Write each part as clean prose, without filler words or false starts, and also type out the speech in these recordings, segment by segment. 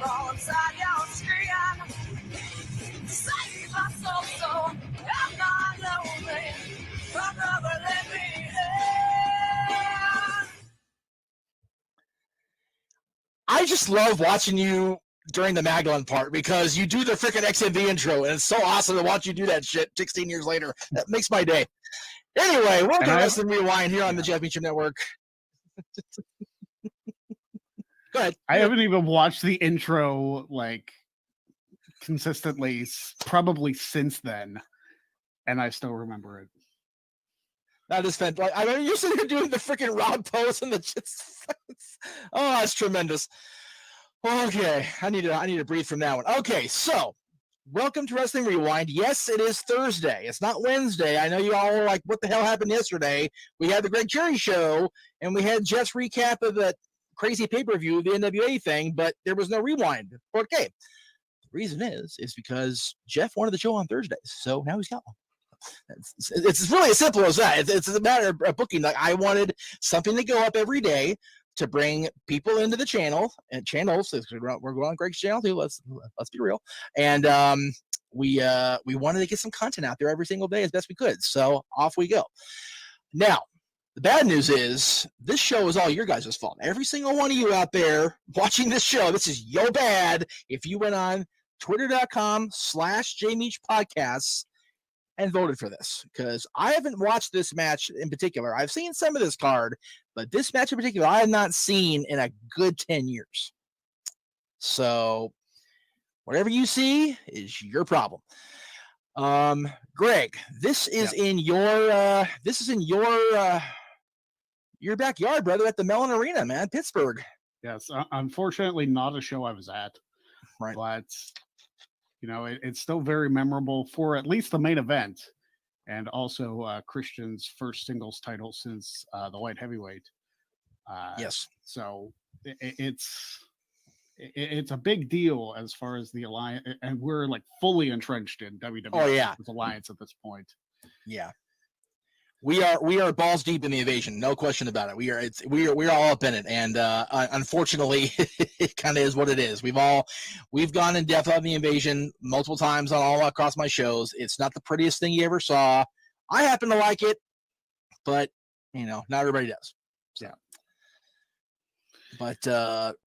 Crawl inside your skin. Save my soul so I'm not lonely. Come over, let me in. I just love watching you during the Magdalene part because you do the freaking XMV intro, and it's so awesome to watch you do that shit 16 years later. That makes my day. Anyway, welcome to Wrestling Rewind here on the Jeff Meacham Network. Go ahead. I haven't even watched the intro like consistently probably since then, and I still remember it. That is fantastic. I mean, you're sitting here doing the freaking Rob pose and the just. Oh, that's tremendous. Okay, I need to breathe from that one. Okay, so welcome to Wrestling Rewind. Yes, it is Thursday. It's not Wednesday. I know you all were like, "What the hell happened yesterday?" We had the Greg Cherry show, and we had Jeff's recap of that crazy pay-per-view, the NWA thing, but there was no rewind. Okay, the reason is because Jeff wanted the show on Thursdays, so now he's got one. It's really as simple as that. It's a matter of booking. Like, I wanted something to go up every day to bring people into the channel and channels. We're going on Greg's channel too. Let's be real. And we wanted to get some content out there every single day as best we could. So off we go. Now, the bad news is this show is all your guys' fault. Every single one of you out there watching this show, this is your bad. If you went on twitter.com/jmeachpodcasts and voted for this, because I haven't watched this match in particular. I've seen some of this card, but this match in particular, I have not seen in a good 10 years. So whatever you see is your problem. Greg, this is in your backyard, brother, at the Mellon Arena, man, Pittsburgh. Yes, unfortunately not a show I was at, right? But you know, it's still very memorable for at least the main event, and also Christian's first singles title since the light heavyweight. Yes. So it's a big deal as far as the alliance, and we're like fully entrenched in WWE. Oh yeah, alliance at this point. Yeah. We are balls deep in the invasion, no question about it. We are all up in it, and unfortunately, it kind of is what it is. We've gone in depth on the invasion multiple times on all across my shows. It's not the prettiest thing you ever saw. I happen to like it, but not everybody does. So. Yeah. But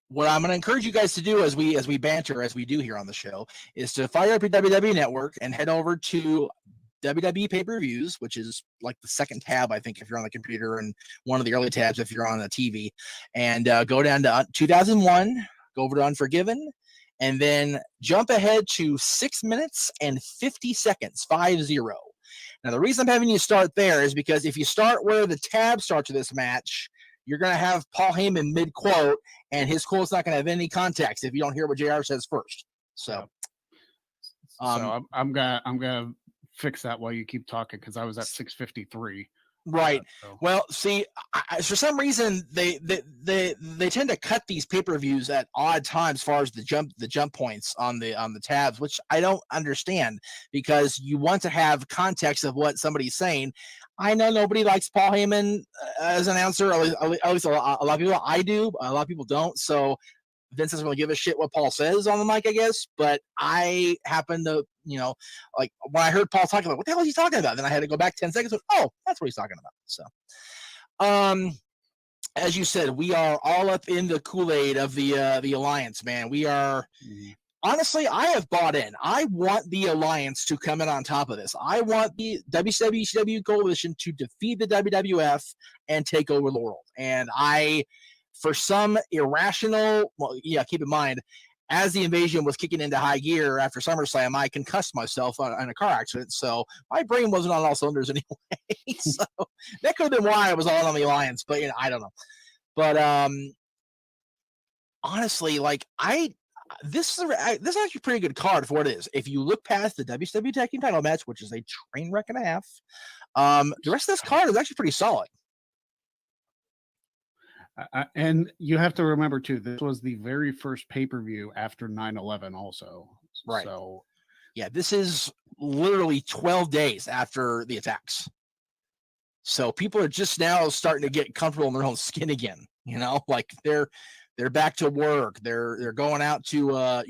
what I'm going to encourage you guys to do as we banter, as we do here on the show, is to fire up your WWE Network and head over to WWE pay-per-views, which is like the second tab, I think, if you're on the computer, and one of the early tabs if you're on the TV, and go down to 2001, go over to Unforgiven, and then jump ahead to 6 minutes and 50 seconds, 50. Now, the reason I'm having you start there is because if you start where the tab starts of this match, you're going to have Paul Heyman mid-quote, and his quote's not going to have any context if you don't hear what JR says first. So I'm gonna fix that while you keep talking, because I was at 6:53. Right. Well, see, for some reason they tend to cut these pay-per-views at odd times as far as the jump points on the tabs, which I don't understand, because you want to have context of what somebody's saying. I know nobody likes Paul Heyman as an announcer, at least a lot of people. I do, a lot of people don't. So Vince doesn't really give a shit what Paul says on the mic, I guess. But I happen to, like when I heard Paul talking about what the hell is he talking about, then I had to go back 10 seconds. Oh, that's what he's talking about. So, as you said, we are all up in the Kool-Aid of the alliance, man. We are. Honestly, I have bought in. I want the alliance to come in on top of this. I want the WCW coalition to defeat the WWF and take over the world. And for some irrational, keep in mind, as the invasion was kicking into high gear after SummerSlam, I concussed myself in a car accident. So my brain wasn't on all cylinders anyway. So that could have been why I was all on the alliance, but I don't know. But honestly, like this is actually a pretty good card for what it is. If you look past the WCW Tag Team title match, which is a train wreck and a half, the rest of this card is actually pretty solid. And you have to remember too, this was the very first pay-per-view after 9/11 also. Right. So yeah, this is literally 12 days after the attacks. So people are just now starting to get comfortable in their own skin again. Like they're They're back to work. They're going out to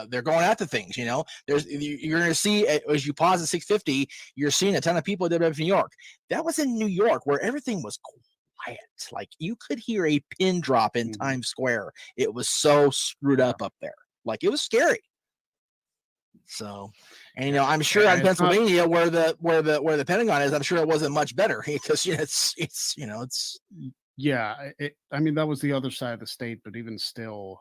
they're going out to things. You're going to see as you pause at 650, you're seeing a ton of people at WWF New York. That was in New York where everything was quiet. Like you could hear a pin drop in Times Square. It was so screwed up there. Like it was scary. So, and I'm sure in Pennsylvania where the Pentagon is, I'm sure it wasn't much better because it's I mean, that was the other side of the state, but even still,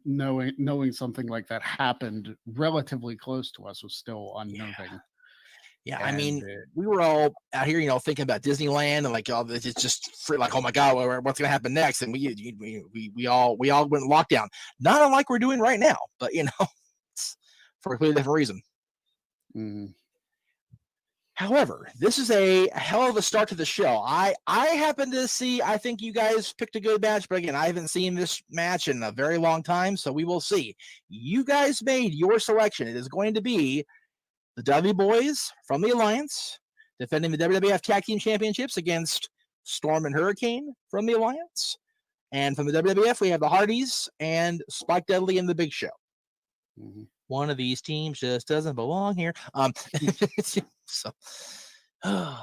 knowing something like that happened relatively close to us was still unnerving. Yeah, I mean, we were all out here, thinking about Disneyland and like, it's just like, oh my God, what's gonna happen next? And we all went in lockdown, not unlike we're doing right now, but it's for a completely different reason. Mm-hmm. However, this is a hell of a start to the show. I happen to see, I think you guys picked a good match, but again, I haven't seen this match in a very long time, so we will see. You guys made your selection. It is going to be the Dudley Boyz from the Alliance defending the WWF Tag Team Championships against Storm and Hurricane from the Alliance. And from the WWF, we have the Hardys and Spike Dudley and the Big Show. Mm-hmm. One of these teams just doesn't belong here. So, but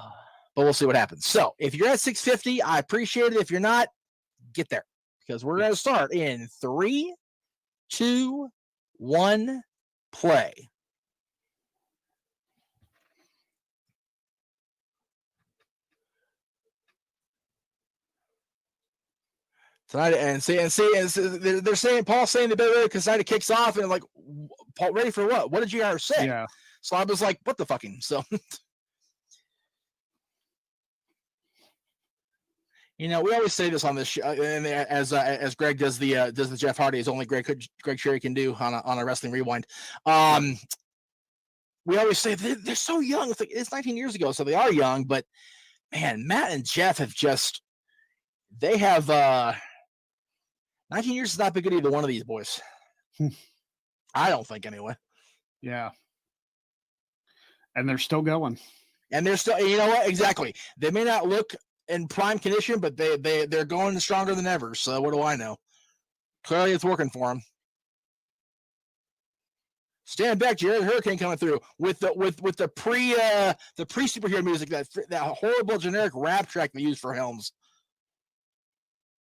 we'll see what happens. So if you're at 650, I appreciate it. If you're not, get there because we're going to start in 3, 2, 1, play. Tonight and they're saying Paul's saying the better because tonight it kicks off and like Paul ready for what? What did you guys say? Yeah. So I was like, what the fucking so. We always say this on this show, and as Greg does the Jeff Hardy, is only Greg Sherry can do on a Wrestling Rewind. We always say they're so young. It's like it's 19 years ago, so they are young. But man, Matt and Jeff have 19 years has not been good either one of these boys. I don't think anyway. Yeah. And they're still going. And they're still, you know what? Exactly. They may not look in prime condition, but they're going stronger than ever. So what do I know? Clearly it's working for them. Stand back, Jared Hurricane coming through with the pre superhero music, that horrible generic rap track they use for Helms.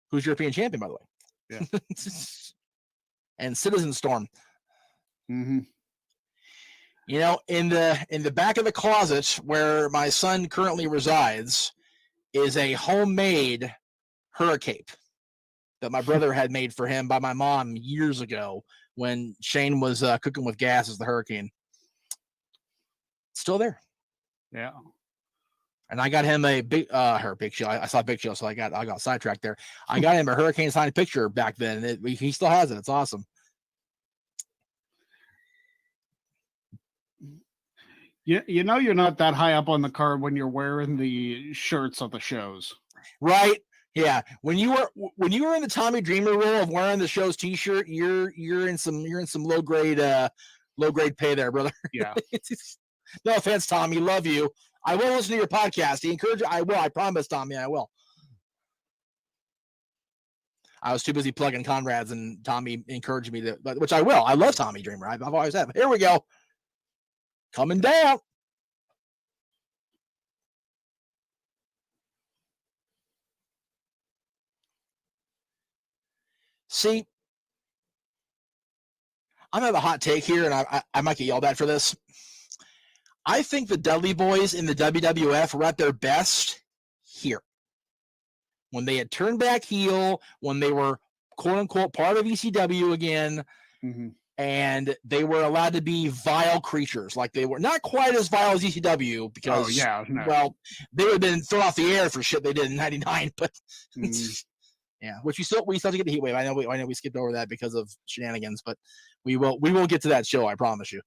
Who's European champion, by the way. Yeah. And Citizen Storm. Mm-hmm. In the back of the closet where my son currently resides is a homemade hurricane that my brother had made for him by my mom years ago when Shane was cooking with gas as the Hurricane. It's still there. Yeah. And I got him a Big Show. I saw Big Show, so I got sidetracked there. I got him a Hurricane signed picture back then. He still has it. It's awesome. You're not that high up on the card when you're wearing the shirts of the shows, right? Yeah. When you were in the Tommy Dreamer role of wearing the show's T-shirt, you're in some low grade pay there, brother. Yeah. No offense, Tommy. Love you. I will listen to your podcast. I will. I promise, Tommy. I will. I was too busy plugging Conrad's, and Tommy encouraged me which I will. I love Tommy Dreamer. I've always have. Here we go. Coming down. See, I'm gonna have a hot take here, and I might get yelled at for this. I think the Dudley Boyz in the WWF were at their best here. When they had turned back heel, when they were quote unquote part of ECW again, mm-hmm. and they were allowed to be vile creatures. Like they were not quite as vile as ECW because, well, they would have been thrown off the air for shit they did in '99. But yeah, which we still have to get the Heat Wave. I know we skipped over that because of shenanigans, but we will get to that show. I promise you.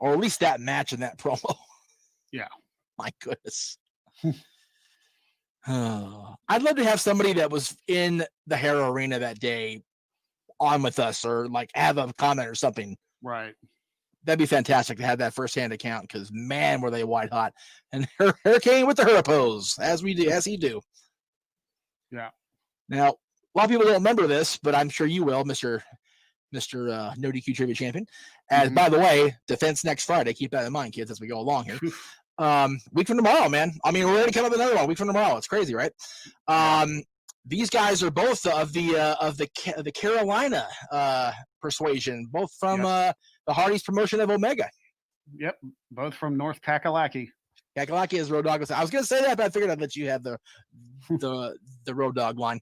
Or at least that match and that promo. Yeah. My goodness. I'd love to have somebody that was in the Hero Arena that day on with us, or like have a comment or something. Right. That'd be fantastic to have that firsthand account, because man, were they white hot. And Hurricane with the Hurripose, as he do. Yeah. Now, a lot of people don't remember this, but I'm sure you will, Mr. No DQ Trivia Champion. As by the way, defense next Friday. Keep that in mind, kids, as we go along here. Week from tomorrow, man. I mean, we're already coming up with another one. Week from tomorrow. It's crazy, right? These guys are both of the Carolina persuasion, both from the Hardy's promotion of Omega. Yep, both from North Kakalaki. Kakalaki is Road Dog. I was going to say that, but I figured I'd let you have the Road Dog line.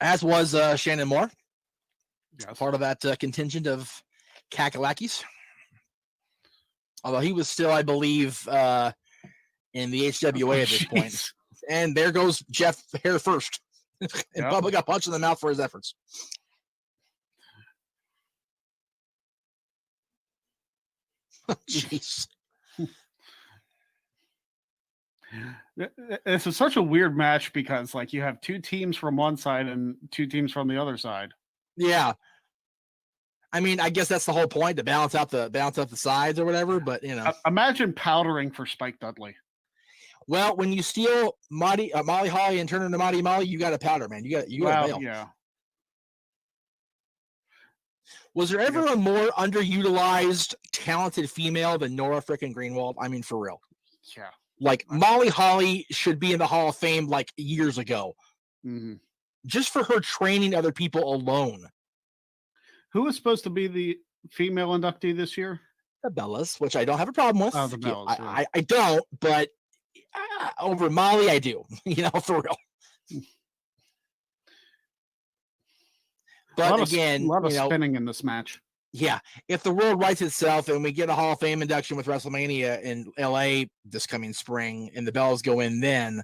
As was Shannon Moore, part of that contingent of Kakalakis. Although he was still, I believe, in the HWA at this point. And there goes Jeff Hare first. And Bubba got punched in the mouth for his efforts. Jeez. This is such a weird match because, like, you have two teams from one side and two teams from the other side. Yeah. I mean, I guess that's the whole point, to balance out the sides or whatever. But imagine powdering for Spike Dudley. Well, when you steal Molly Holly and turn her into Molly, you got to powder, man. You got to bail. Yeah. Was there ever a more underutilized, talented female than Nora frickin' Greenwald? I mean, for real. Yeah. Like, Molly Holly should be in the Hall of Fame like years ago. Mm-hmm. Just for her training other people alone. Who was supposed to be the female inductee this year? The Bellas, which I don't have a problem with. Oh, the Bellas. I don't, but over Molly, I do. For real. But again, a lot of spinning in this match. Yeah, if the world rights itself and we get a Hall of Fame induction with WrestleMania in LA this coming spring and the Bellas go in then,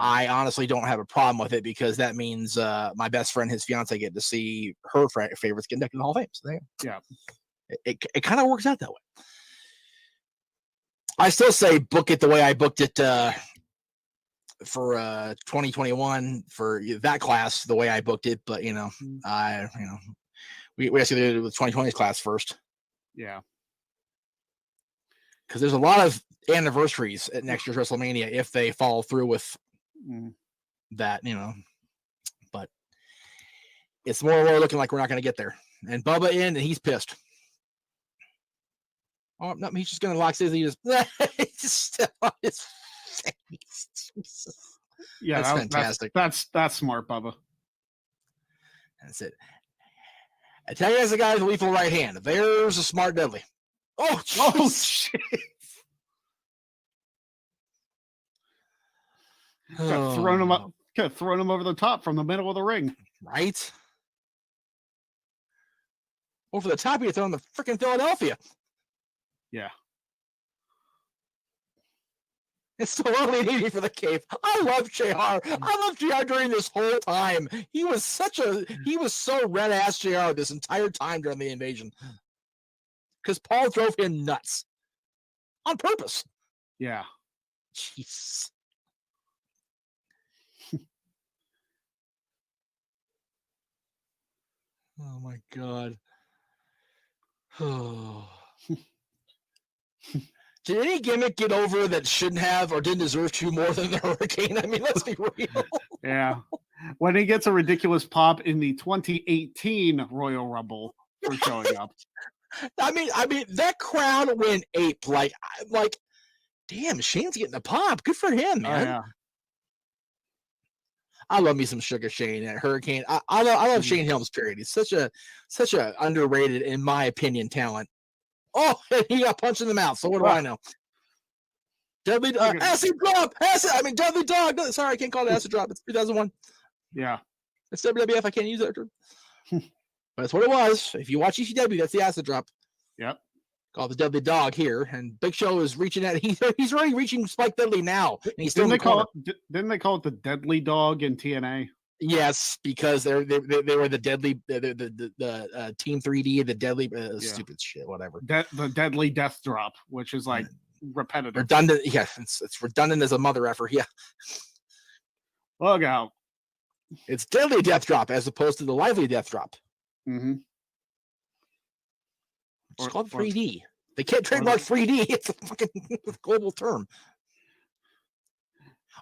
I honestly don't have a problem with it, because that means my best friend, his fiance, get to see her favorites get inducted in the Hall of Fame. So it kind of works out that way. I still say book it the way I booked it for 2021 for that class, the way I booked it. But we actually did it with 2020's class first. Yeah, because there's a lot of anniversaries at next year's WrestleMania if they follow through with that, But it's more and more looking like we're not going to get there. And Bubba in, and he's pissed. Oh no, he's just going to lock his. He just step on his face. Yeah, that's fantastic. That's smart, Bubba. That's it. I tell you, as a guy with a lethal right hand, there's a smart Dudley. Oh shit! Thrown him up. Thrown him over the top from the middle of the ring. Right. Over the top, you throw him the freaking Philadelphia. Yeah. It's still early and easy for the cave. I love JR. I love JR during this whole time. He was so red-ass JR this entire time during the invasion. Because Paul drove him nuts. On purpose. Yeah. Jeez. Oh my God. Oh. Did any gimmick get over that shouldn't have or didn't deserve to more than the Hurricane? I mean, let's be real. Yeah. When he gets a ridiculous pop in the 2018 Royal Rumble for showing up. I mean, that crowd went ape. Like, damn, Shane's getting a pop. Good for him, man. Oh, yeah. I love me some Sugar Shane and Hurricane. I love Shane Helms, period. He's such a underrated, in my opinion, talent. Oh, he got punched in the mouth. So what do I know? Dudley acid drop. Dudley dog. Sorry, I can't call it acid drop. It's 2001. Yeah. It's WWF. I can't use that term. But that's what it was. If you watch ECW, that's the acid drop. Yep. Called the Dudley dog here, and Big Show is reaching at. He's already reaching Spike Dudley now, and he's still. Didn't they call it the Deadly Dog in TNA? Yes, because they were the deadly the Team 3D, the deadly stupid shit, whatever. The Deadly Death Drop, which is like repetitive, redundant. Yeah, it's redundant as a mother effer. Yeah. Look out! It's Deadly Death Drop as opposed to the Lively Death Drop. Mm-hmm. It's called 3D. They can't trademark 3D. It's a fucking global term.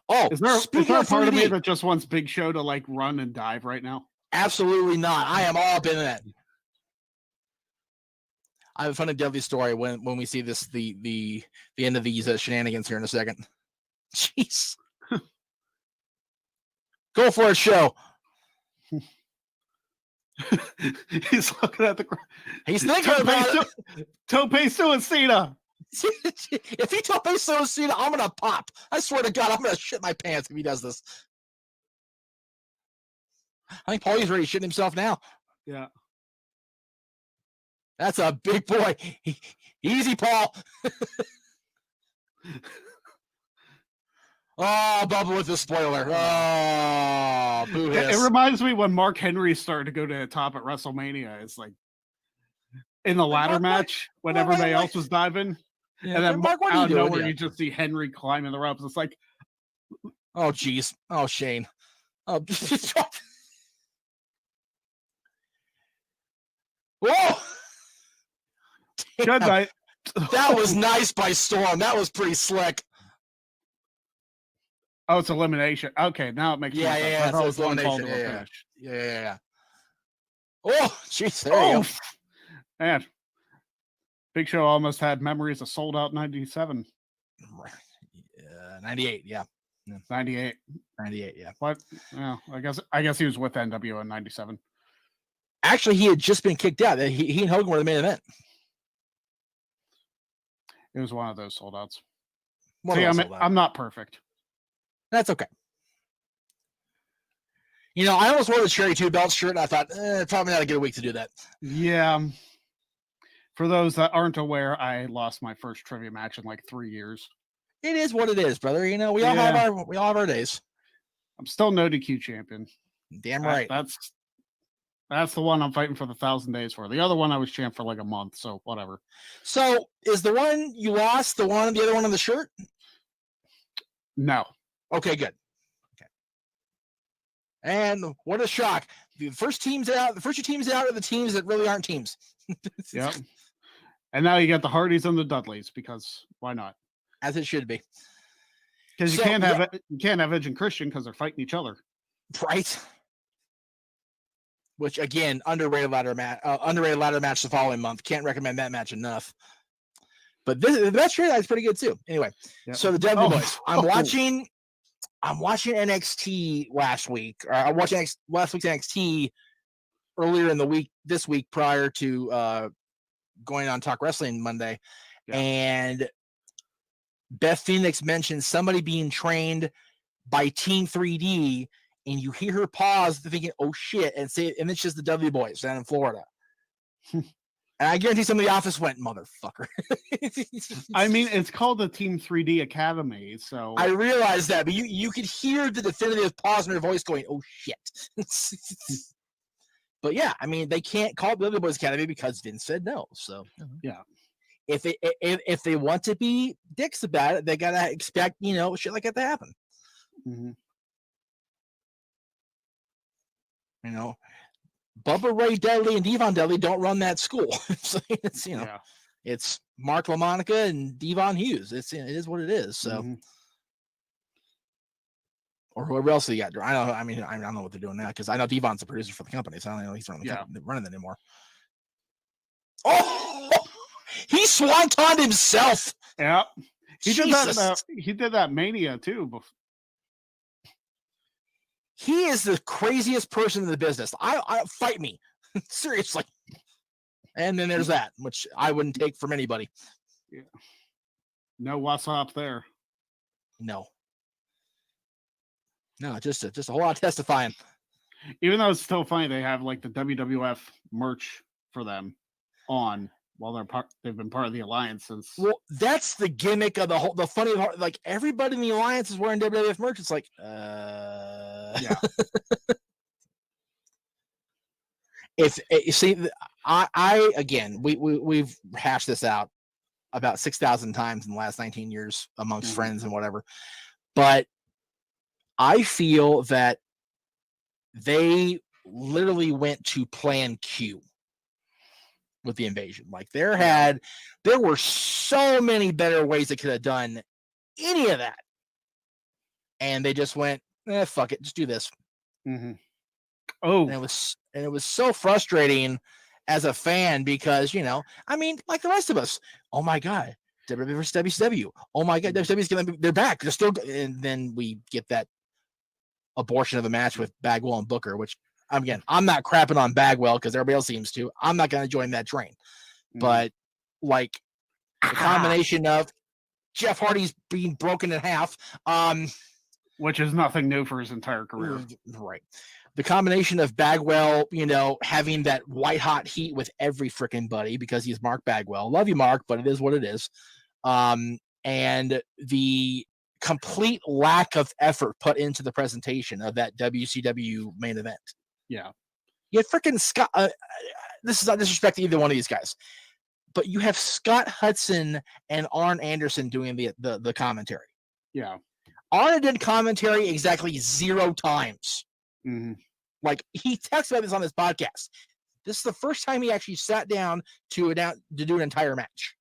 Oh, Is there speaking a of part of me 3D, that just wants Big Show to like run and dive right now? absolutely not. I am all up in that. I have a funny Dudley story when we see this the end of these shenanigans here in a second. Jeez. Go for it, show. He's looking at the ground. He's thinking about it. Tope Suicida. If he Tope Suicida, I'm gonna pop. I swear to God, I'm gonna shit my pants if he does this. I think Paulie's already shitting himself now. Yeah. That's a big boy. Easy, Paul. Oh, Bubba with the spoiler. Oh, boo hiss. It reminds me when Mark Henry started to go to the top at WrestleMania. It's like in the ladder match when everybody else was diving. Yeah, And then Mark, what are out you of doing? nowhere, you just see Henry climbing the ropes. It's like, oh, geez. Oh, Shane. Oh, whoa. good night. That was nice by Storm. That was pretty slick. Oh, it's elimination. Okay, now it makes more sense. Yeah. So it's elimination. finish. Yeah. Oh, jeez. There you go. Man. Big Show almost had memories of Sold Out 97. 98, yeah. 98. 98, yeah. What? Yeah, I guess he was with NWO in 97. Actually, he had just been kicked out. He and Hogan were the main event. It was one of those sold outs. See, I'm not perfect. That's okay. You know, I almost wore the Cherry 2 belt shirt, and I thought, probably not a good week to do that. Yeah. For those that aren't aware, I lost my first trivia match in like 3 years. It is what it is, brother. You know, we all have our days. I'm still no DQ champion. Damn right. That's the one I'm fighting for the 1,000 days for. The other one I was champ for like a month, so whatever. So is the one you lost the other one on the shirt? No. Okay, good. Okay. And what a shock. The first two teams out are the teams that really aren't teams. Yep. And now you got the Hardys and the Dudleys, because why not? As it should be. Because you can't have Edge and Christian because they're fighting each other. Right. Which again, underrated ladder match the following month. Can't recommend that match enough. But the match here is pretty good too. Anyway, So the Dudley Boys. I'm watching NXT last week. Or I'm watching last week's NXT earlier in the week, this week prior to going on Talk Wrestling Monday, and Beth Phoenix mentioned somebody being trained by Team 3D. And you hear her pause, thinking, "Oh shit!" and say, and it's just the W Boys down in Florida. And I guarantee some of the office went, "Motherfucker." I mean, it's called the Team 3D Academy, so I realize that, but you could hear the definitive pause in her voice, going, "Oh shit." But yeah, I mean, they can't call it the W Boys Academy because Vince said no. So yeah, if they want to be dicks about it, they gotta expect shit like that to happen. Mm-hmm. Bubba Ray Dudley and Devon Dudley don't run that school. So it's Mark LaMonica and Devon Hughes. It is what it is. So, or whoever else they got. I don't know what they're doing now because I know Devon's the producer for the company, so I don't know he's running it anymore. Oh, he swantoned himself. Yeah, he Jesus. did that. He did that Mania too. He is the craziest person in the business. I fight me. Seriously. And then there's that, which I wouldn't take from anybody. Yeah. No what's up there. No, just a whole lot of testifying. Even though it's still funny, they have like the WWF merch for them on while they've been part of the alliance since. Well, that's the gimmick of the funny part. Like everybody in the alliance is wearing WWF merch. It's like, yeah. If you see, I again, we've hashed this out about 6,000 times in the last 19 years amongst friends and whatever, but I feel that they literally went to plan Q with the invasion. Like there were so many better ways they could have done any of that. and they just went, fuck it, just do this. Mm-hmm. Oh, and it was so frustrating as a fan because, I mean, like the rest of us, oh my God, WWE versus WCW. Oh my God, WCW's they're back. They're still, and then we get that abortion of a match with Bagwell and Booker, which again, I'm not crapping on Bagwell because everybody else seems to. I'm not going to join that train. But like the combination of Jeff Hardy's being broken in half, which is nothing new for his entire career. Right. The combination of Bagwell, having that white hot heat with every freaking buddy because he's Mark Bagwell. Love you, Mark, but it is what it is. And the complete lack of effort put into the presentation of that WCW main event. Yeah. You had freaking Scott. This is not disrespect to either one of these guys, but you have Scott Hudson and Arn Anderson doing the commentary. Yeah. Arn did commentary exactly 0 times. Mm-hmm. Like he talks about this on his podcast. This is the first time he actually sat down to do an entire match.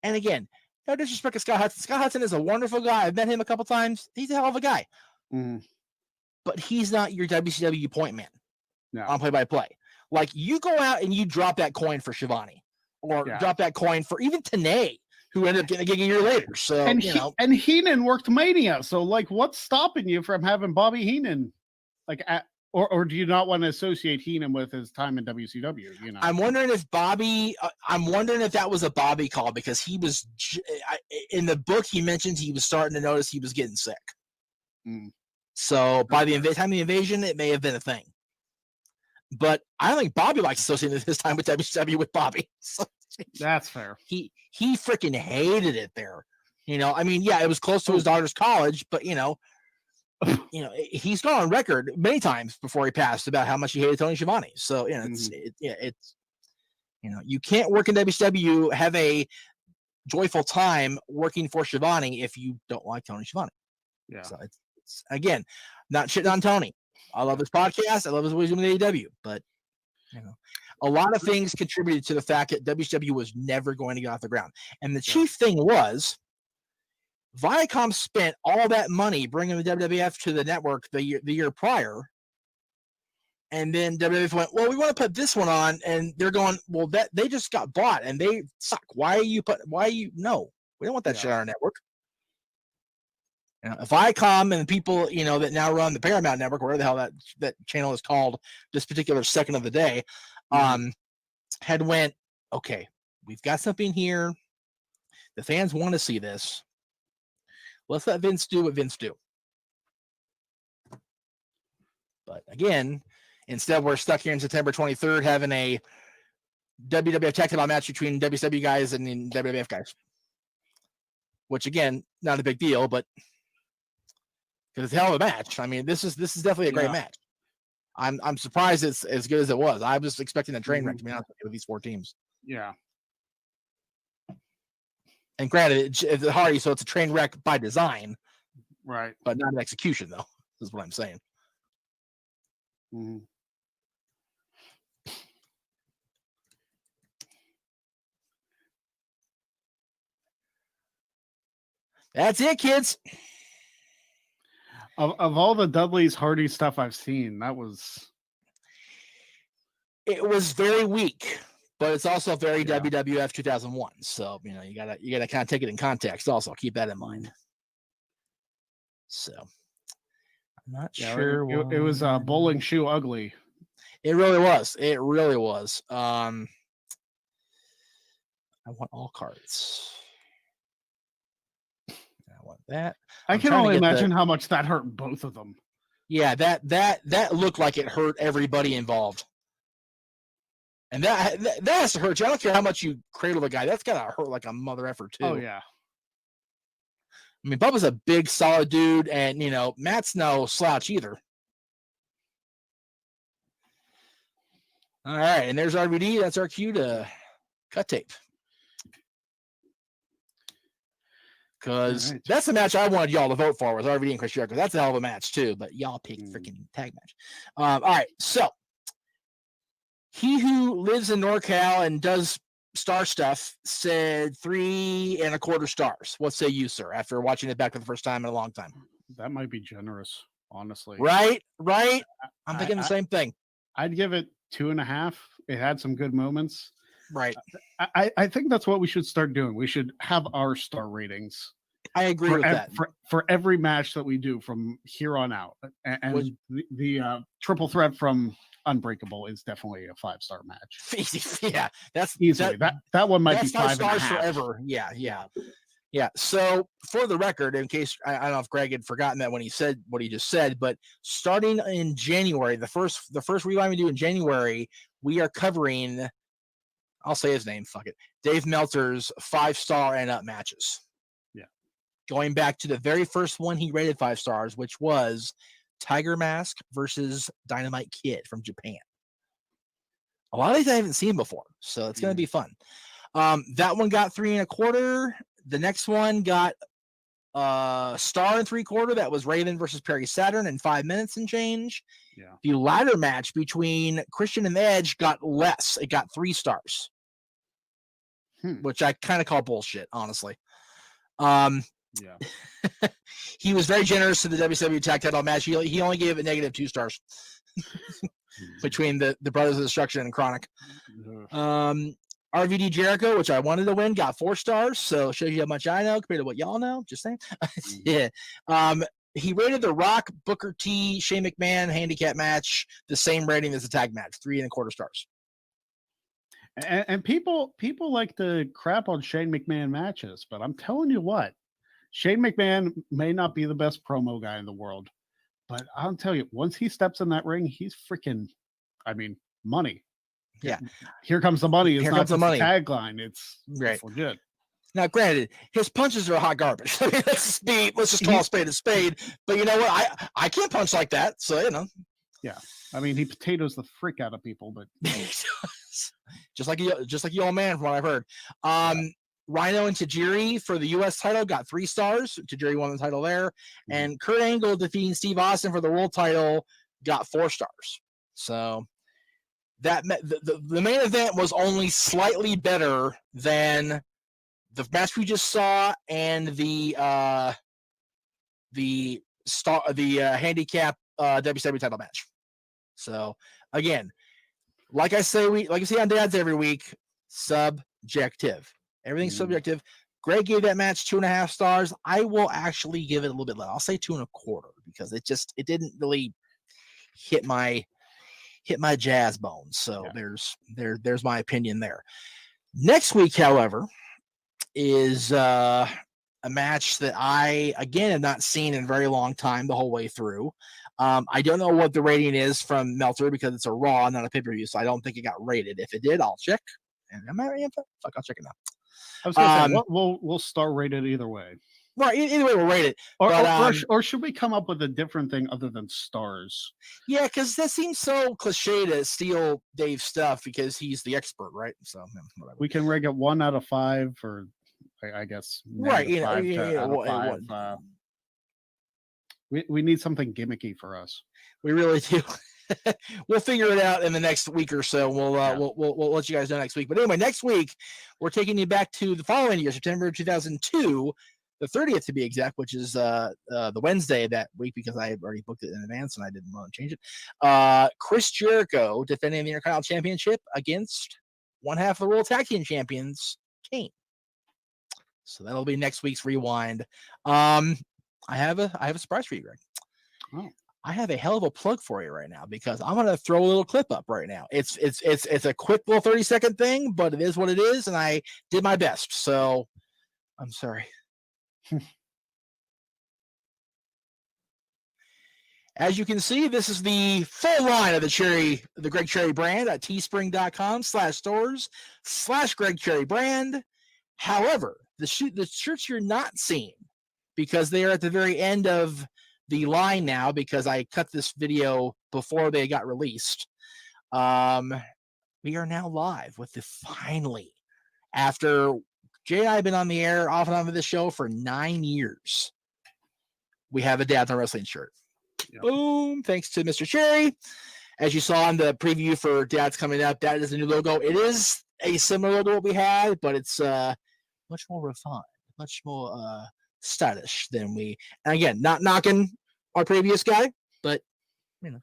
And again, no disrespect to Scott Hudson. Scott Hudson is a wonderful guy. I've met him a couple times. He's a hell of a guy. Mm-hmm. But he's not your WCW point man on play-by-play. Like you go out and you drop that coin for Shivani or drop that coin for even Tenay, who ended up getting a gig a year later. So and Heenan worked Mania. So like, what's stopping you from having Bobby Heenan? Like, or do you not want to associate Heenan with his time in WCW? I'm wondering if Bobby. I'm wondering if that was a Bobby call because he was in the book. He mentioned he was starting to notice he was getting sick. Mm. So by the time of the invasion, it may have been a thing. But I don't think Bobby likes associating his time with WCW with Bobby. So, that's fair. He freaking hated it there. I mean, yeah, it was close to his daughter's college, but he's gone on record many times before he passed about how much he hated Tony Schiavone. So, it's you can't work in WCW, have a joyful time working for Schiavone if you don't like Tony Schiavone. Yeah. So it's again, not shitting on Tony. I love his podcast. I love his wisdom in AEW, but a lot of things contributed to the fact that WCW was never going to get off the ground. And the chief thing was Viacom spent all that money bringing the WWF to the network the year prior. And then WWF went, well, we want to put this one on. And they're going, well, that they just got bought and they suck. No, we don't want that shit on our network. Viacom and the people, that now run the Paramount Network, whatever the hell that channel is called, this particular second of the day, had went, okay, we've got something here. The fans want to see this. Let's let Vince do what Vince do. But again, instead we're stuck here in September 23rd having a WWF tag title match between WCW guys and WWF guys. Which again, not a big deal, but because it's a hell of a match. I mean, this is definitely a great match. I'm surprised it's as good as it was. I was expecting a train wreck, to be honest with these 4 teams. Yeah. And granted, it's Hardy, so it's a train wreck by design. Right. But not an execution, though, is what I'm saying. Mm-hmm. That's it, kids. Of all the Dudley's Hardy stuff I've seen, it was very weak, but it's also very WWF 2001. So you gotta kind of take it in context. Also, keep that in mind. So I'm not sure. It was bowling shoe ugly. It really was. It really was. I want all cards. I want that. I can only imagine how much that hurt both of them. Yeah, that looked like it hurt everybody involved. And that has to hurt you. I don't care how much you cradle the guy. That's gotta hurt like a mother effer too. Oh yeah. I mean, Bubba's a big, solid dude, and Matt's no slouch either. All right, and there's RVD. That's our cue to cut tape. Because that's the match I wanted y'all to vote for was RVD and Chris Jericho. That's a hell of a match too, but y'all picked freaking tag match. All right, so he who lives in NorCal and does star stuff said 3.25 stars. What say you, sir, after watching it back for the first time in a long time? That might be generous, honestly. Right? I'm thinking the same thing. I'd give it 2.5. It had some good moments. Right. I think that's what we should start doing. We should have our star ratings. I agree with that. For every match that we do from here on out. And the triple threat from Unbreakable is definitely a 5-star match. Yeah, that's easily. That one might be 5 stars 5.5 forever. Yeah. So for the record, in case I don't know if Greg had forgotten that when he said what he just said, but starting in January, the first rewind we do in January, we are covering, I'll say his name, fuck it, Dave Meltzer's 5-star and up matches. Yeah. Going back to the very first one he rated 5 stars, which was Tiger Mask versus Dynamite Kid from Japan. A lot of these I haven't seen before, so it's going to be fun. That one got 3.25. The next one got star and 3/4. That was Raven versus Perry Saturn in 5 minutes and change. Yeah. The ladder match between Christian and Edge got less. It got 3 stars, which I kind of call bullshit, honestly. Yeah. He was very generous to the WWE Tag Title match. He only gave it -2 stars between the Brothers of Destruction and Chronic. RVD Jericho, which I wanted to win, got 4 stars. So shows you how much I know compared to what y'all know. Just saying. Yeah. He rated the Rock, Booker T, Shane McMahon handicap match the same rating as the tag match, 3.25 stars. And people like to crap on Shane McMahon matches, but I'm telling you what, Shane McMahon may not be the best promo guy in the world, but I'll tell you, once he steps in that ring, he's freaking, money. Yeah. Here comes the money. It's Here not comes the just money. a tagline. It's legit. Now, granted, his punches are hot garbage. Let's just call a spade a spade. But you know what? I can't punch like that. So, you know. Yeah. He potatoes the frick out of people, but just like you old man, from what I've heard. Rhino and Tajiri for the U.S. title got 3 stars. Tajiri won the title there. And Kurt Angle defeating Steve Austin for the world title got 4 stars. So that the main event was only slightly better than the match we just saw and the handicap WWE title match. So again, like I say on Dad's every week, subjective. Everything's subjective. Greg gave that match 2.5 stars. I will actually give it a little bit less. I'll say 2.25 because it didn't really hit my jazz bones. So there's my opinion there. Next week, however, is a match that I again have not seen in a very long time the whole way through. I don't know what the rating is from Meltzer because it's a Raw, not a pay-per-view, so I don't think it got rated. If it did, I'll check. And I'll check it now. I was going to say, we'll star rate it either way. Right, either way we'll rate it. Or should we come up with a different thing other than stars? Yeah, because that seems so cliche to steal Dave's stuff because he's the expert, right? So whatever. We can rate it 1 out of 5, or I guess right. We need something gimmicky for us. We really do. We'll figure it out in the next week or so. We'll let you guys know next week. But anyway, next week we're taking you back to the following year, September 2002, the 30th to be exact, which is the Wednesday of that week because I had already booked it in advance and I didn't want to change it. Chris Jericho defending the Intercontinental Championship against one half of the World Tag Team Champions, Kane. So that'll be next week's rewind. I have a surprise for you, Greg. Oh. I have a hell of a plug for you right now because I'm gonna throw a little clip up right now. It's a quick little 30-second thing, but it is what it is, and I did my best. So I'm sorry. As you can see, this is the full line of the Greg Cherry brand at teespring.com/stores/Greg Cherry brand. However, the shirts you're not seeing because they are at the very end of the line now because I cut this video before they got released. We are now live with the finally, after Jay and I have been on the air off and on with this show for 9 years, we have a Dad's on Wrestling shirt. Yep. Boom. Thanks to Mr. Cherry. As you saw in the preview for Dad's coming up, that is the new logo. It is asimilar to what we had, but it's much more refined, much more stylish than we. And again, not knocking our previous guy, but you know,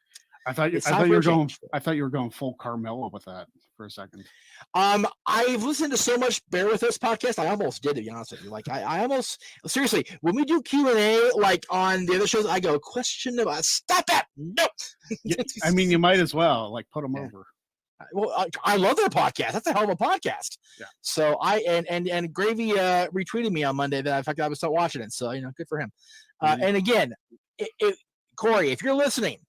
I thought you were going full Carmelo with that for a second. I've listened to so much Bear With Us podcast. I almost did, to be honest with you. Like I almost seriously, when we do Q&A like on the other shows, I go, question about stop that. No. I mean, you might as well like put them over. Well, I love their podcast. That's a hell of a podcast. Yeah. So and Gravy retweeted me on Monday that in fact I would start watching it. So good for him. And again, Corey, if you're listening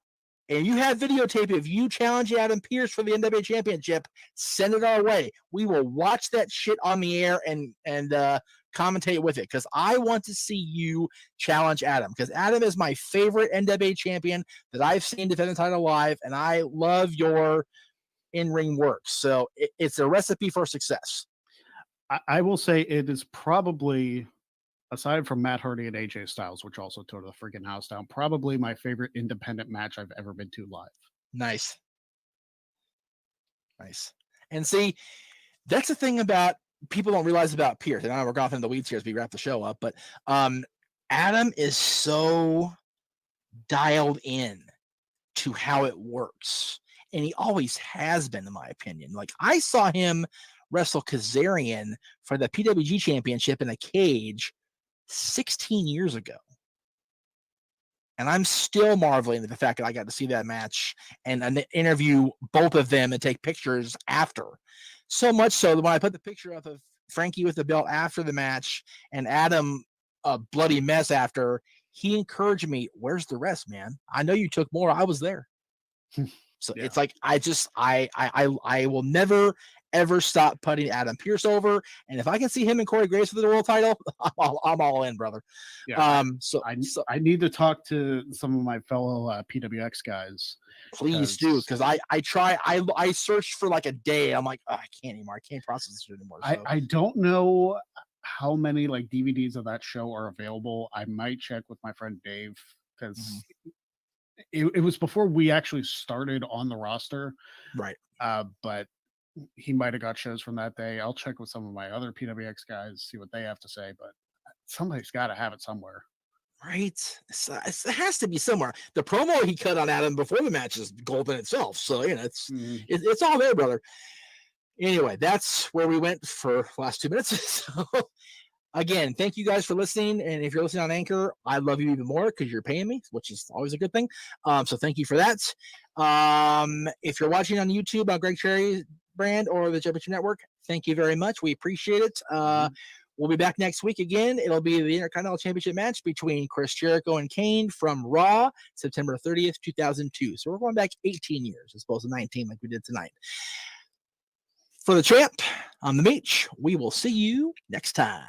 and you have videotape of you challenging Adam Pearce for the NWA Championship, send it our way. We will watch that shit on the air and commentate with it because I want to see you challenge Adam because Adam is my favorite NWA champion that I've seen defend the title live, and I love your in-ring work. So it's a recipe for success. I will say it is probably, aside from Matt Hardy and AJ Styles, which also tore the freaking house down, probably my favorite independent match I've ever been to live. Nice. And see, that's the thing about people don't realize about Pearce. And I know we're going in the weeds here as we wrap the show up, but Adam is so dialed in to how it works. And he always has been, in my opinion. Like, I saw him wrestle Kazarian for the PWG championship in a cage 16 years ago. And I'm still marveling at the fact that I got to see that match and interview both of them and take pictures after. So much so that when I put the picture up of Frankie with the belt after the match and Adam a bloody mess after, he encouraged me, where's the rest, man? I know you took more. I was there. So It's like, I will never, ever stop putting Adam Pearce over. And if I can see him and Corey Graves for the world title, I'm all in, brother. Yeah. I need to talk to some of my fellow PWX guys. Please do. Cause I searched for like a day. I'm like, I can't anymore. I can't process this anymore. So. I don't know how many like DVDs of that show are available. I might check with my friend Dave because it was before we actually started on the roster. Right. But he might have got shows from that day. I'll check with some of my other PWX guys, see what they have to say, but somebody's got to have it somewhere. Right. It has to be somewhere. The promo he cut on Adam before the match is gold in itself. So, it's all there, brother. Anyway, that's where we went for the last 2 minutes. So, again, thank you guys for listening. And if you're listening on Anchor, I love you even more because you're paying me, which is always a good thing. So thank you for that. If you're watching on YouTube on Greg Cherry brand or the Championship Network, thank you very much. We appreciate it. We'll be back next week again. It'll be the Intercontinental Championship match between Chris Jericho and Kane from Raw, September 30th, 2002. So we're going back 18 years as opposed to 19 like we did tonight. For the champ, I'm the Meech. We will see you next time.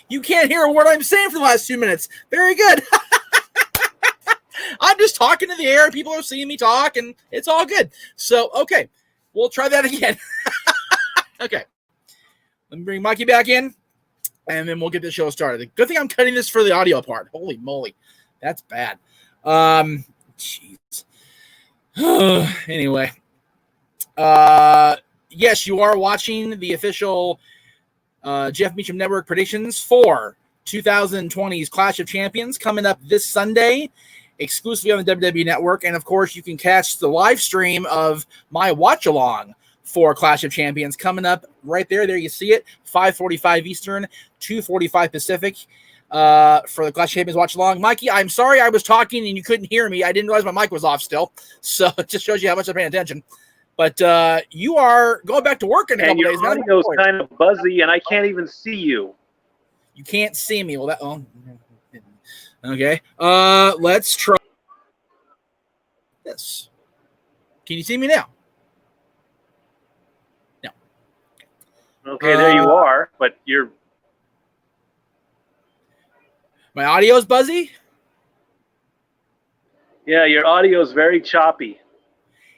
You can't hear a word I'm saying for the last 2 minutes. Very good. I'm just talking to the air. People are seeing me talk, and it's all good. So, okay. We'll try that again. Okay. Let me bring Mikey back in, and then we'll get the show started. Good thing I'm cutting this for the audio part. Holy moly. That's bad. Jeez. Anyway. Yes, you are watching the official Jeff Meacham Network predictions for 2020's Clash of Champions coming up this Sunday exclusively on the WWE Network. And, of course, you can catch the live stream of my watch-along for Clash of Champions coming up right there. There you see it, 5:45 Eastern, 2:45 Pacific for the Clash of Champions watch-along. Mikey, I'm sorry I was talking and you couldn't hear me. I didn't realize my mic was off still. So it just shows you how much I'm paying attention. But you are going back to work in a couple days. And your audio's kind of buzzy, and I can't even see you. You can't see me. Well, okay. Let's try this. Can you see me now? No. Okay, there you are, but you're... My audio's buzzy? Yeah, your audio's very choppy.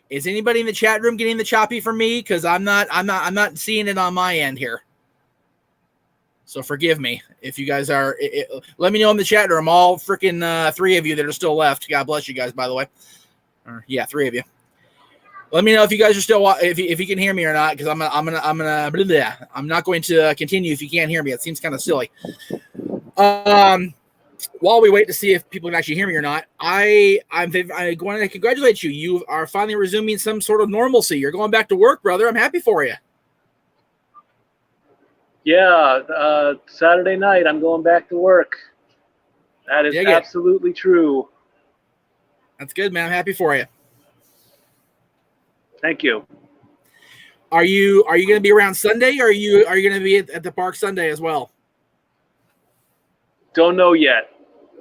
Is anybody in the chat room getting the choppy from me? Because I'm not seeing it on my end here. So forgive me if you guys are. Let me know in the chat room. All freaking 3 of you that are still left. God bless you guys, by the way. Yeah, 3 of you. Let me know if you guys are still if you can hear me or not. Because I'm not going to continue if you can't hear me. It seems kind of silly. While we wait to see if people can actually hear me or not, I'm going to congratulate you. You are finally resuming some sort of normalcy. You're going back to work, brother. I'm happy for you. Yeah, Saturday night I'm going back to work. That is absolutely true. That's good, man. I'm happy for you. Thank you. Are you going to be around Sunday, or are you going to be at the park Sunday as well? Don't know yet.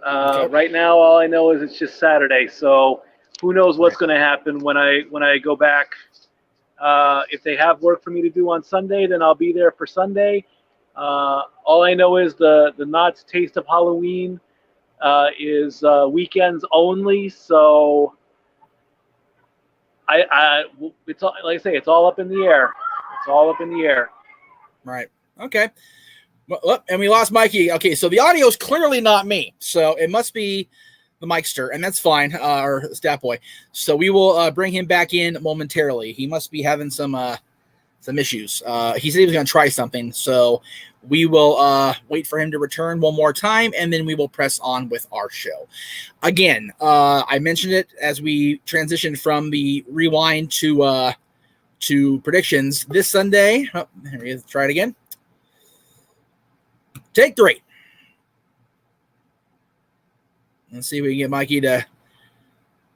Okay. Right now, all I know is it's just Saturday. So who knows what's going to happen when I go back. If they have work for me to do on Sunday, then I'll be there for Sunday. All I know is the Knott's Taste of Halloween is weekends only. So it's all, like I say, it's all up in the air. It's all up in the air. Right. Okay. Well, and we lost Mikey. Okay, so the audio is clearly not me, so it must be the Mikester, and that's fine, or Stat Boy. So we will bring him back in momentarily. He must be having some issues. He said he was going to try something, so we will wait for him to return one more time, and then we will press on with our show. Again, I mentioned it as we transitioned from the rewind to predictions this Sunday. Oh, here he is. Try it again. Take 3. Let's see if we can get Mikey to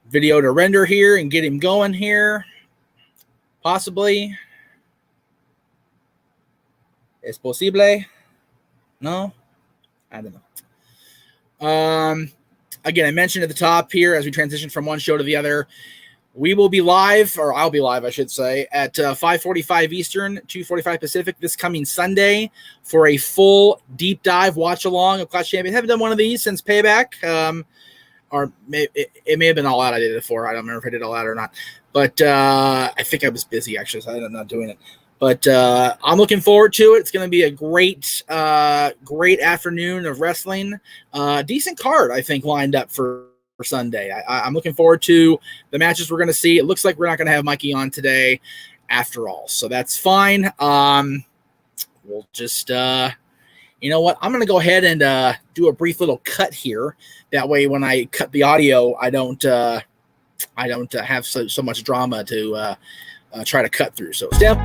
video to render here and get him going here. Possibly. ¿Es posible? No? I don't know. Again, I mentioned at the top here as we transition from one show to the other, we will be live, or I'll be live, I should say, at 5:45 Eastern, 2:45 Pacific this coming Sunday for a full deep dive watch along of Clash Champions. I haven't done one of these since Payback, or it may have been All Out I did it for. I don't remember if I did All Out or not, but I think I was busy actually, so I'm not doing it. But I'm looking forward to it. It's going to be a great afternoon of wrestling. Decent card, I think, lined up for Sunday. I'm looking forward to the matches we're going to see. It looks like we're not going to have Mikey on today after all, so that's fine. We'll just you know what, I'm going to go ahead and do a brief little cut here. That way when I cut the audio, I don't have so much drama to try to cut through. So Steph.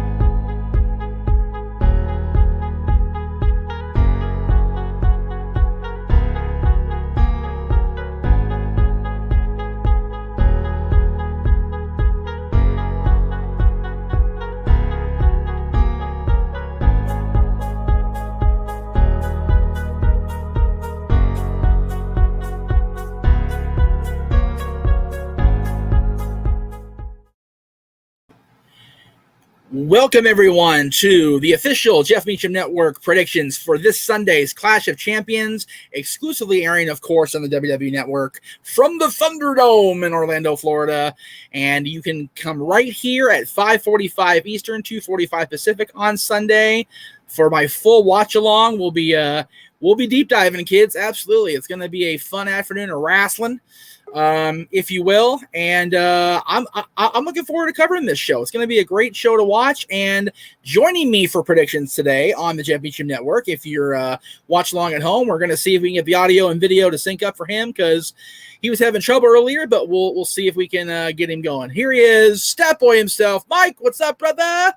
Welcome, everyone, to the official Jeff Meacham Network predictions for this Sunday's Clash of Champions, exclusively airing, of course, on the WWE Network from the Thunderdome in Orlando, Florida. And you can come right here at 5:45 Eastern, 2:45 Pacific on Sunday for my full watch-along. We'll be deep diving, kids. Absolutely. It's going to be a fun afternoon of wrestling. if you will. And I'm looking forward to covering this show. It's going to be a great show to watch. And joining me for predictions today on the Jeff Beecham Network, if you're watching along at home, we're going to see if we can get the audio and video to sync up for him because he was having trouble earlier, but we'll see if we can get him going. Here he is, Stat Boy himself. Mike, what's up, brother?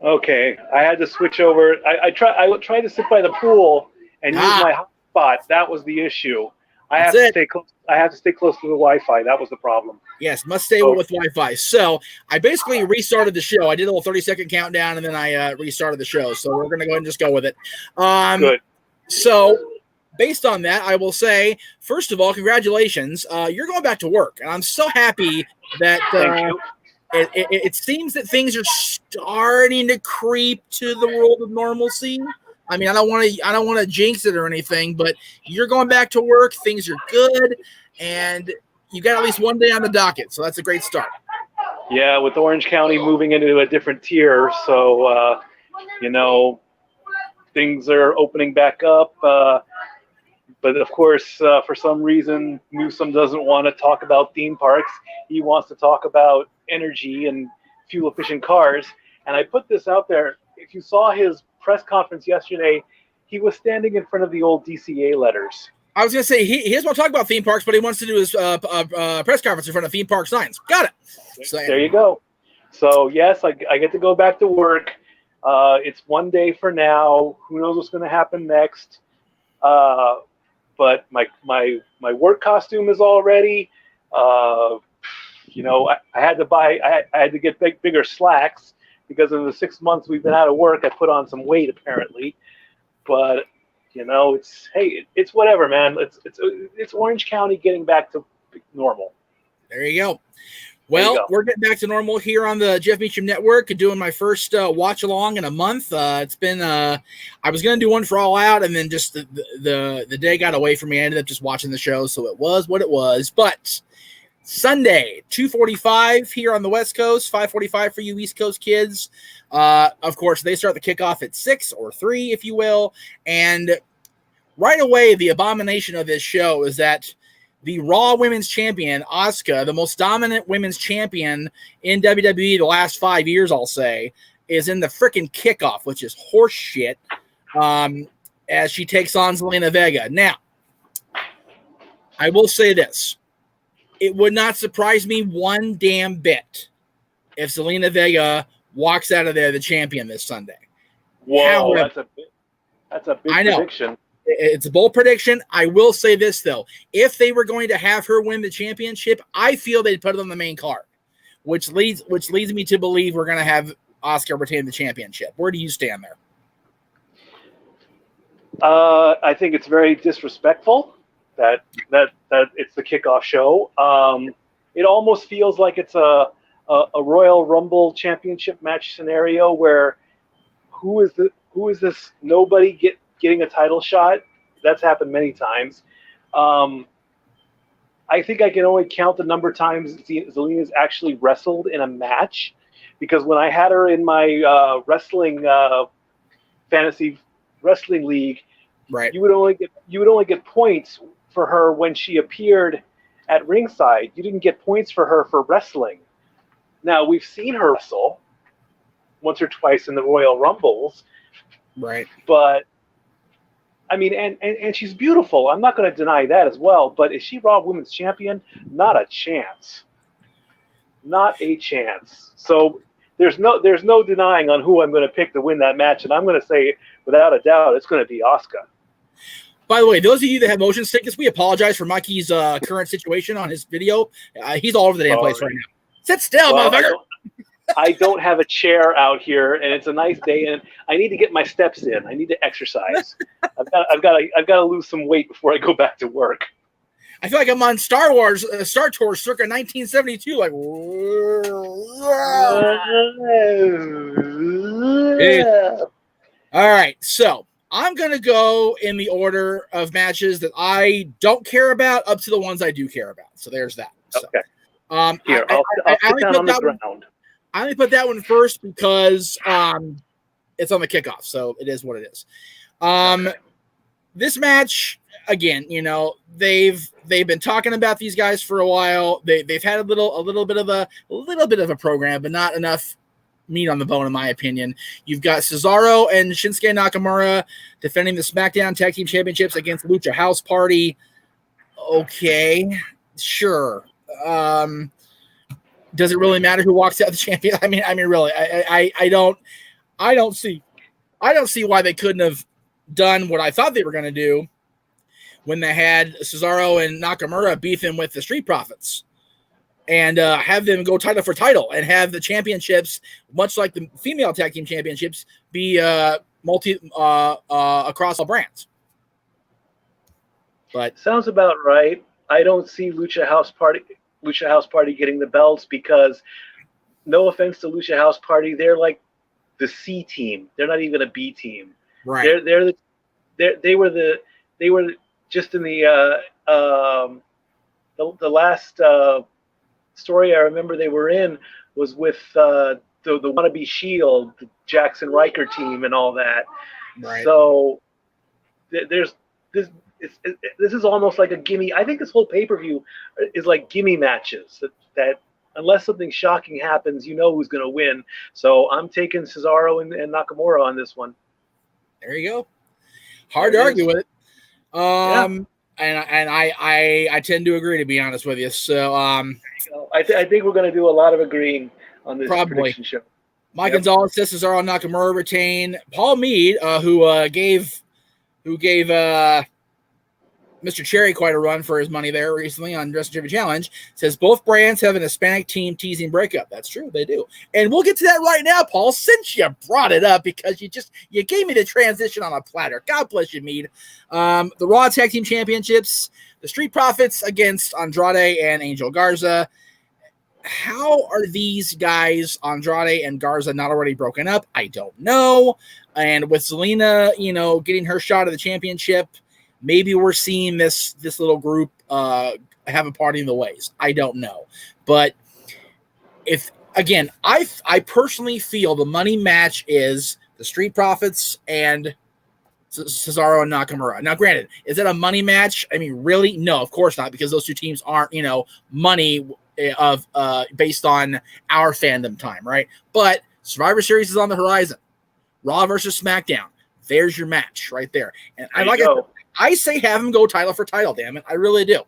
Okay, I had to switch over. I tried to sit by the pool and use my hotspot. That was the issue. I have to stay close. I have to stay close to the Wi-Fi. That was the problem. Yes, must stay with Wi-Fi. So I basically restarted the show. I did a little 30-second countdown, and then I restarted the show. So we're going to go ahead and just go with it. Good. So based on that, I will say, first of all, congratulations. You're going back to work, and I'm so happy that Thank you. It seems that things are starting to creep to the world of normalcy. I mean, I don't want to jinx it or anything, but you're going back to work. Things are good, and you got at least one day on the docket, so that's a great start. Yeah, with Orange County moving into a different tier, so things are opening back up. But of course, for some reason, Newsom doesn't want to talk about theme parks. He wants to talk about energy and fuel-efficient cars. And I put this out there. If you saw his press conference yesterday, he was standing in front of the old DCA letters. I was going to say, he doesn't want to talk about theme parks, but he wants to do his press conference in front of theme park signs. Got it. So, there you go. So, yes, I get to go back to work. It's one day for now. Who knows what's going to happen next? But my work costume is all ready. I had to get bigger slacks because in the 6 months we've been out of work, I put on some weight apparently. But it's whatever, man. It's Orange County getting back to normal. There you go. Well, we're getting back to normal here on the Jeff Beecham Network, doing my first watch along in a month. It's been I was going to do one for All Out, and then just the day got away from me. I ended up just watching the show, so it was what it was. But Sunday, 2:45 here on the West Coast, 5:45 for you East Coast kids. Of course, they start the kickoff at 6 or 3, if you will. And right away, the abomination of this show is that the Raw Women's Champion, Asuka, the most dominant women's champion in WWE the last 5 years, I'll say, is in the freaking kickoff, which is horse shit, as she takes on Zelina Vega. Now, I will say this. It would not surprise me one damn bit if Zelina Vega walks out of there the champion this Sunday. Whoa, that's a big prediction. It's a bold prediction. I will say this, though. If they were going to have her win the championship, I feel they'd put it on the main card, which leads me to believe we're going to have Asuka retain the championship. Where do you stand there? I think it's very disrespectful that it's the kickoff show. It almost feels like it's a Royal Rumble championship match scenario where who is this nobody getting a title shot. That's happened many times. I think I can only count the number of times Zelina's actually wrestled in a match, because when I had her in my wrestling fantasy wrestling league, right, you would only get points for her when she appeared at ringside. You didn't get points for her for wrestling. Now we've seen her wrestle once or twice in the Royal Rumbles, right? But I mean, and she's beautiful. I'm not going to deny that as well. But is she Raw Women's Champion? Not a chance. Not a chance. So there's no denying on who I'm going to pick to win that match, and I'm going to say without a doubt it's going to be Asuka. By the way, those of you that have motion sickness, we apologize for Mikey's current situation on his video. He's all over the damn place right now. Sit still, motherfucker. I don't have a chair out here, and it's a nice day, and I need to get my steps in. I need to exercise. I've got to lose some weight before I go back to work. I feel like I'm on Star Tours circa 1972. Like, all right, so I'm gonna go in the order of matches that I don't care about up to the ones I do care about. So there's that. So, okay. Here, I'll sit down on the ground. I only put that one first because it's on the kickoff, so it is what it is. This match, again, they've been talking about these guys for a while. They've had a little bit of a program, but not enough meat on the bone, in my opinion. You've got Cesaro and Shinsuke Nakamura defending the SmackDown Tag Team Championships against Lucha House Party. Okay, sure. Does it really matter who walks out the champion? I mean, really, I don't see why they couldn't have done what I thought they were going to do when they had Cesaro and Nakamura beefing with the Street Profits, and have them go title for title and have the championships, much like the female tag team championships, be across all brands. But sounds about right. I don't see Lucha House Party getting the belts because, no offense to Lucha House Party, they're like the C team. They're not even a B team. Right. They were just in the last story I remember they were in was with the wannabe Shield, the Jackson Riker team, and all that. Right. So there's this. This is almost like a gimme. I think this whole pay-per-view is like gimme matches that unless something shocking happens, you know who's going to win. So I'm taking Cesaro and Nakamura on this one. There you go. Hard to argue with it. And I tend to agree, to be honest with you. So I think we're going to do a lot of agreeing on this prediction show. Mike Gonzalez says Cesaro and Nakamura retain. Paul Mead, who gave Mr. Cherry quite a run for his money there recently on Dress Trivia Challenge, says both brands have an Hispanic team teasing breakup. That's true, they do. And we'll get to that right now, Paul, since you brought it up, because you gave me the transition on a platter. God bless you, Mead. The Raw Tag Team Championships, the Street Profits against Andrade and Angel Garza. How are these guys, Andrade and Garza, not already broken up? I don't know. And with Zelina, getting her shot at the championship, maybe we're seeing this little group have a party in the ways. I don't know. But I personally feel the money match is the Street Profits and Cesaro and Nakamura. Now, granted, is it a money match? I mean, really? No, of course not, because those two teams aren't, money of based on our fandom time, right? But Survivor Series is on the horizon. Raw versus SmackDown. There's your match right there. And I say have him go title for title, damn it. I really do.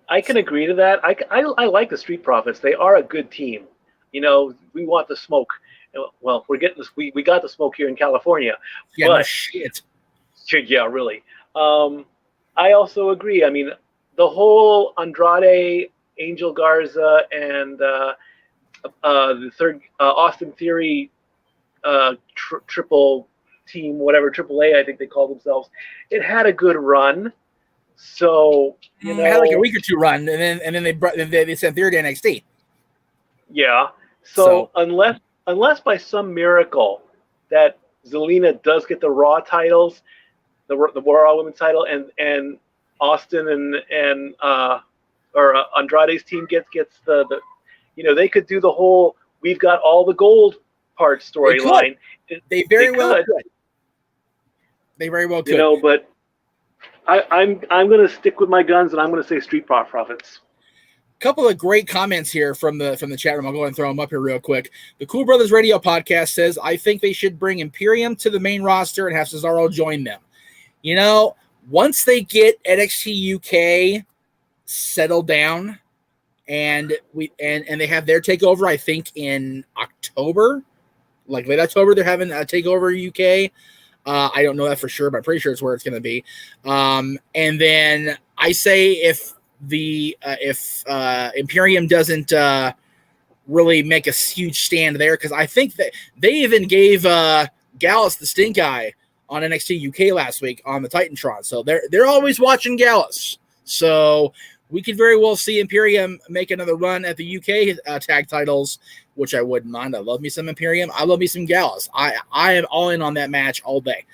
I can agree to that. I like the Street Profits. They are a good team. We want the smoke. Well, we're getting this. We got the smoke here in California. Yeah, but, no shit. Yeah, really. I also agree. I mean, the whole Andrade, Angel Garza, and the third Austin Theory triple team, whatever, AAA, I think they call themselves. It had a good run. So it had like a week or two run, and then they sent Theory to NXT. Yeah. So unless by some miracle that Zelina does get the Raw titles, the Raw Women's title, and Austin and Andrade's team gets the they could do the whole we've got all the gold part storyline. They very well could. They very well could. But I'm going to stick with my guns, and I'm going to say Street Profits. A couple of great comments here from the chat room. I'll go ahead and throw them up here real quick. The Cool Brothers Radio podcast says, I think they should bring Imperium to the main roster and have Cesaro join them. Once they get NXT UK settled down and they have their takeover, I think in October, like late October, they're having a takeover UK. I don't know that for sure, but I'm pretty sure it's where it's going to be. And then I say if Imperium doesn't really make a huge stand there, because I think that they even gave Gallus the stink eye on NXT UK last week on the Titantron, so they're always watching Gallus. So we could very well see Imperium make another run at the UK tag titles, which I wouldn't mind. I love me some Imperium. I love me some Gallus. I am all in on that match all day.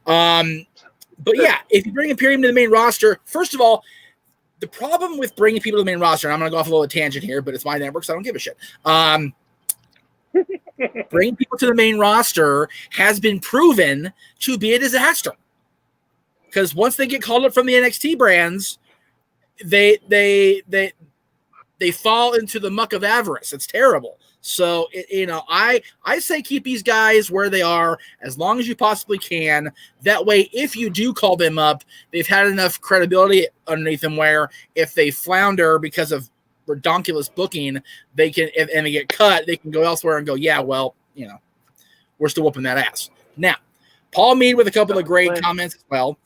But yeah, if you bring Imperium to the main roster, first of all, the problem with bringing people to the main roster, and I'm going to go off a little tangent here, but it's my network, so I don't give a shit. Bringing people to the main roster has been proven to be a disaster. because once they get called up from the NXT brands, they fall into the muck of avarice. It's terrible. So, I say keep these guys where they are as long as you possibly can. That way, if you do call them up, they've had enough credibility underneath them where if they flounder because of redonkulous booking, they can, and they get cut, they can go elsewhere and go, yeah, well, we're still whooping that ass. Now, Paul Mead with a couple of great comments as well.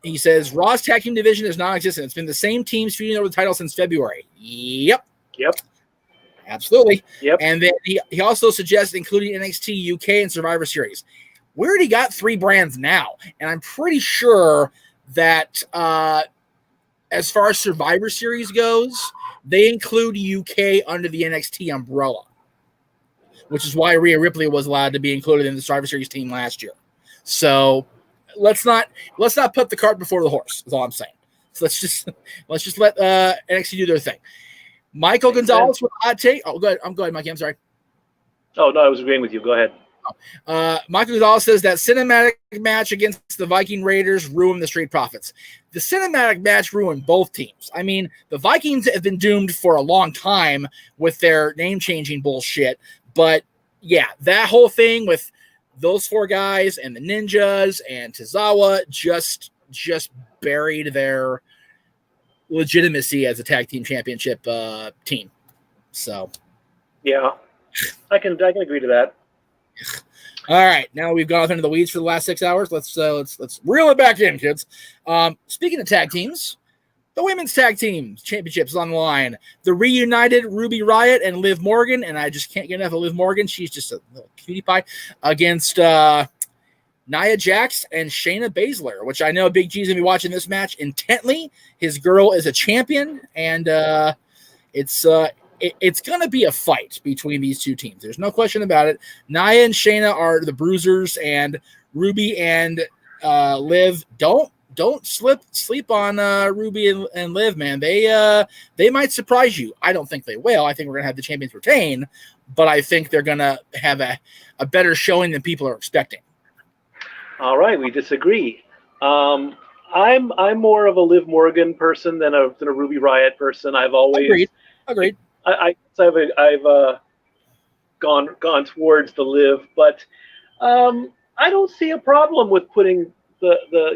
He says, Raw's tag team division is non-existent. It's been the same teams feuding over the title since February. Yep. Absolutely. Yep. And then he also suggests including NXT UK and Survivor Series. We already got 3 brands now, and I'm pretty sure that as far as Survivor Series goes, they include UK under the NXT umbrella, which is why Rhea Ripley was allowed to be included in the Survivor Series team last year. So let's not put the cart before the horse. Is all I'm saying. So let's just let NXT do their thing. Michael Gonzalez with a hot take. Oh, go ahead. I'm going, Mikey. I'm sorry. Oh, no, I was agreeing with you. Go ahead. Michael Gonzalez says that cinematic match against the Viking Raiders ruined the Street Profits. The cinematic match ruined both teams. I mean, the Vikings have been doomed for a long time with their name-changing bullshit. But, yeah, that whole thing with those 4 guys and the Ninjas and Tozawa just buried their legitimacy as a tag team championship team. So, yeah, I can agree to that. All right, now we've gone off into the weeds for the last 6 hours. Let's reel it back in, kids. Speaking of tag teams, the women's tag team championship is on the line. The reunited Ruby Riott and Liv Morgan, and I just can't get enough of Liv Morgan. She's just a little cutie pie against Nia Jax and Shayna Baszler, which I know Big G's going to be watching this match intently. His girl is a champion, and it's going to be a fight between these two teams. There's no question about it. Nia and Shayna are the bruisers, and Ruby and Liv don't sleep on Ruby and Liv, man. They might surprise you. I don't think they will. I think we're going to have the champions retain, but I think they're going to have a better showing than people are expecting. All right, we disagree. I'm more of a Liv Morgan person than a Ruby Riott person. I've always agreed. I've gone towards the Liv, but I don't see a problem with putting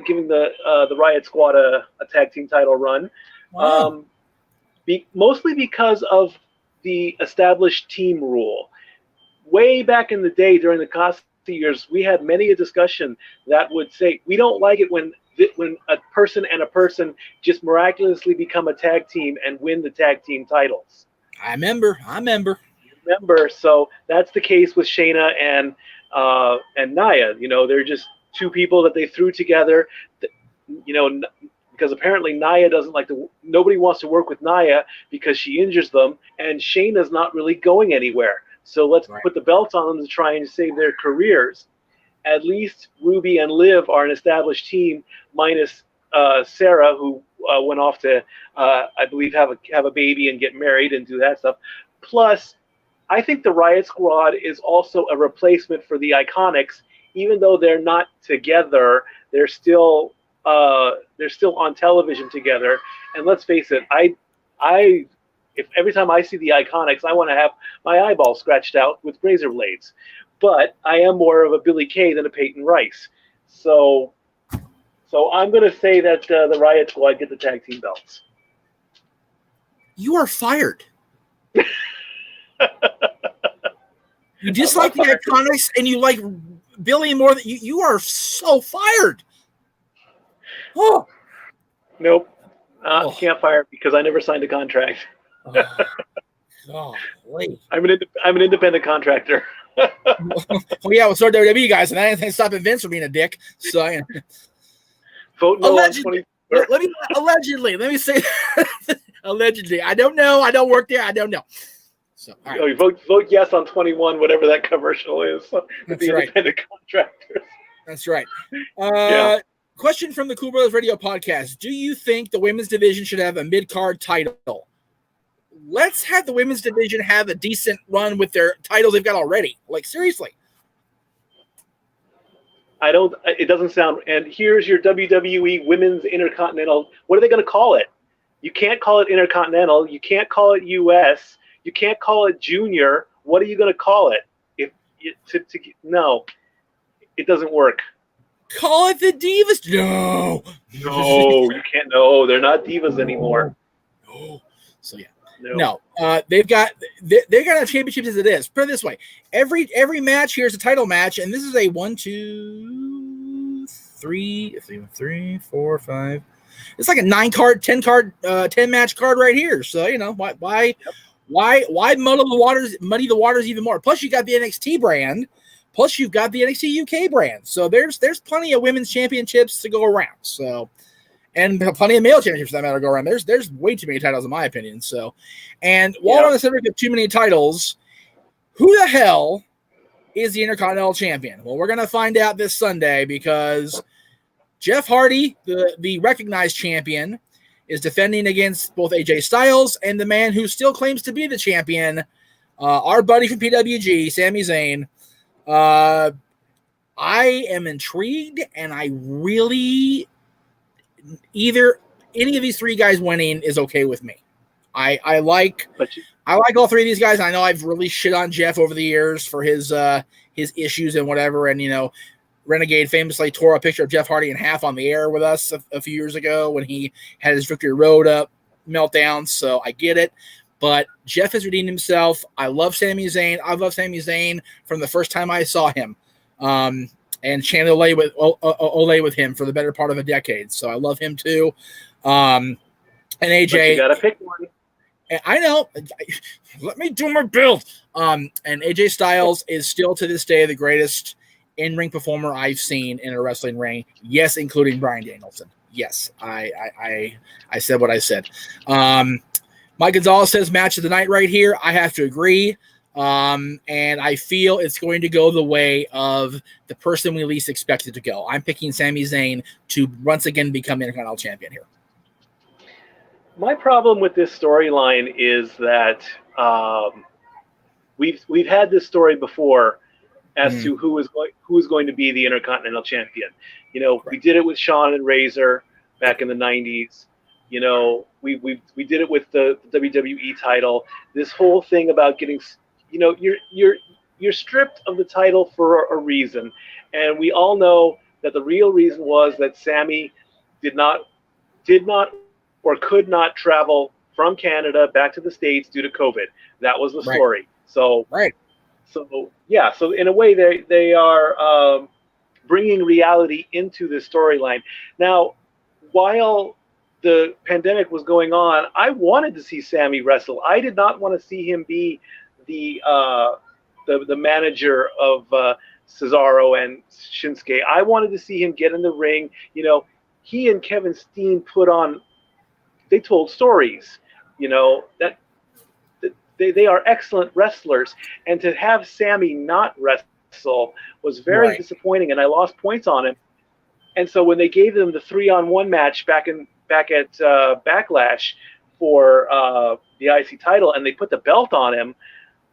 giving the Riott Squad a tag team title run. Wow. Mostly because of the established team rule. Way back in the day during the Costa years, we had many a discussion that would say we don't like it when a person and a person just miraculously become a tag team and win the tag team titles. I remember. So that's the case with Shayna and Nia. They're just 2 people that they threw together. Because apparently Nia doesn't nobody wants to work with Nia because she injures them, and Shayna's not really going anywhere. So let's put the belts on them to try and save their careers. At least Ruby and Liv are an established team, minus Sarah, who went off to, I believe, have a baby and get married and do that stuff. Plus, I think the Riott Squad is also a replacement for the Iconics. Even though they're not together, they're still on television together. And let's face it, if every time I see the Iconics, I want to have my eyeball scratched out with razor blades. But I am more of a Billy Kay than a Peyton Rice. So I'm going to say that the Riott Squad get the tag team belts. You are fired. You dislike the Iconics and you like Billy more than you are so fired. Oh. Nope. Can't fire because I never signed a contract. I'm an independent contractor. Well, yeah, so WWE guys, and I didn't stop Vince from being a dick. So vote no allegedly. Allegedly, let me say allegedly. I don't know. I don't work there. I don't know. So all right. Vote yes on 21, whatever that commercial is. That's the right. Independent contractors. That's right. Yeah. Question from the Cool Brothers Radio podcast. Do you think the women's division should have a mid-card title? Let's have the women's division have a decent run with their titles they've got already. Like, seriously. I don't. It doesn't sound. And here's your WWE Women's Intercontinental. What are they going to call it? You can't call it Intercontinental. You can't call it US. You can't call it Junior. What are you going to call it? No, it doesn't work. Call it the Divas. No, you can't. No, they're not Divas anymore. No. So yeah. No. They're gonna have championships as it is. Put it this way: every match here is a title match, and this is a 1, 2, 3, 4, 5. It's like a 9-card, 10-card, 10-match card right here. So why muddy the waters even more? Plus you got the NXT brand. Plus you've got the NXT UK brand. So there's plenty of women's championships to go around. So. And plenty of male championships that matter go around. There's way too many titles in my opinion. So, and while on the subject of too many titles, who the hell is the Intercontinental Champion? Well, we're gonna find out this Sunday because Jeff Hardy, the recognized champion, is defending against both AJ Styles and the man who still claims to be the champion, our buddy from PWG, Sami Zayn. I am intrigued, and I really. Either any of these three guys winning is okay with me. I like all three of these guys. I know I've really shit on Jeff over the years for his issues and whatever. And Renegade famously tore a picture of Jeff Hardy in half on the air with us a few years ago when he had his Victory Road up meltdown. So I get it. But Jeff has redeemed himself. I love Sami Zayn. I've loved Sami Zayn from the first time I saw him. And chanted Ole with him for the better part of a decade. So I love him too. And AJ. But you got to pick one. I know. Let me do my build. And AJ Styles is still to this day the greatest in-ring performer I've seen in a wrestling ring. Yes, including Bryan Danielson. Yes, I said what I said. Mike Gonzalez says match of the night right here. I have to agree. And I feel it's going to go the way of the person we least expected to go. I'm picking Sami Zayn to once again become Intercontinental Champion here. My problem with this storyline is that we've had this story before as to who is going to be the Intercontinental Champion. We did it with Shawn and Razor back in the 90s. We did it with the WWE title. This whole thing about getting you're stripped of the title for a reason, and we all know that the real reason was that Sami did not or could not travel from Canada back to the States due to COVID. That was the story. So So in a way they are bringing reality into this storyline. Now, while the pandemic was going on, I wanted to see Sami wrestle. I did not want to see him be the manager of Cesaro and Shinsuke. I wanted to see him get in the ring. He and Kevin Steen they told stories. That they are excellent wrestlers, and to have Sami not wrestle was very disappointing, and I lost points on him. And so when they gave them the 3-on-1 match back at Backlash for the IC title, and they put the belt on him,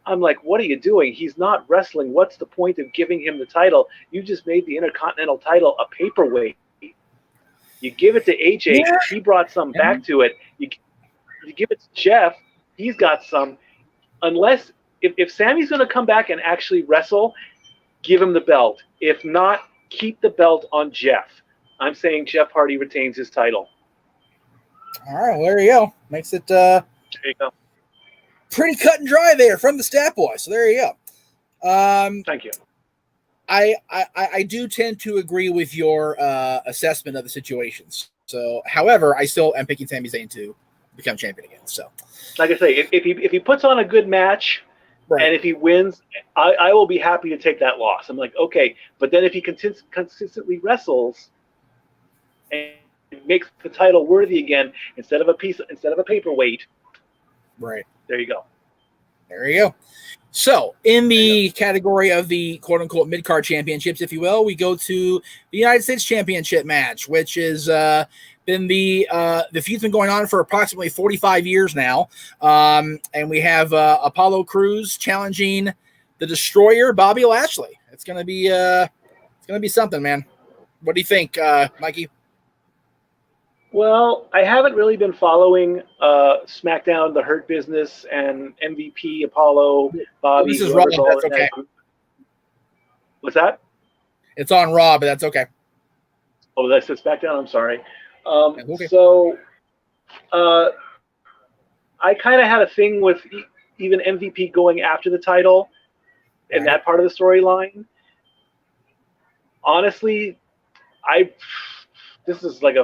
I'm like, what are you doing? He's not wrestling. What's the point of giving him the title? You just made the Intercontinental title a paperweight. You give it to AJ. Yeah. He brought some back to it. You give it to Jeff. He's got some. Unless, if Sami's going to come back and actually wrestle, give him the belt. If not, keep the belt on Jeff. I'm saying Jeff Hardy retains his title. All right, well, there you go. Makes it there you go. Pretty cut and dry there from the Stat Boy. So there you go. Thank you. I do tend to agree with your assessment of the situations. So, however, I still am picking Sami Zayn to become champion again. So, like I say, if he puts on a good match, and if he wins, I will be happy to take that loss. I'm like, okay, but then if he consistently wrestles and makes the title worthy again instead of a paperweight, right. There you go. There you go. So, in the category of the quote-unquote mid-card championships, if you will, we go to the United States Championship match, which has been the feud's been going on for approximately 45 years now. And we have Apollo Crews challenging the Destroyer, Bobby Lashley. It's gonna be It's gonna be something, man. What do you think, Mikey? Well, I haven't really been following SmackDown, the Hurt Business, and MVP, Apollo, Bobby. This is Raw. whoever's all That's in okay. that. What's that? It's on Raw, but that's okay. Oh, that's SmackDown. I'm sorry. Okay. So, I kind of had a thing with even MVP going after the title in that part of the storyline. Honestly, this is like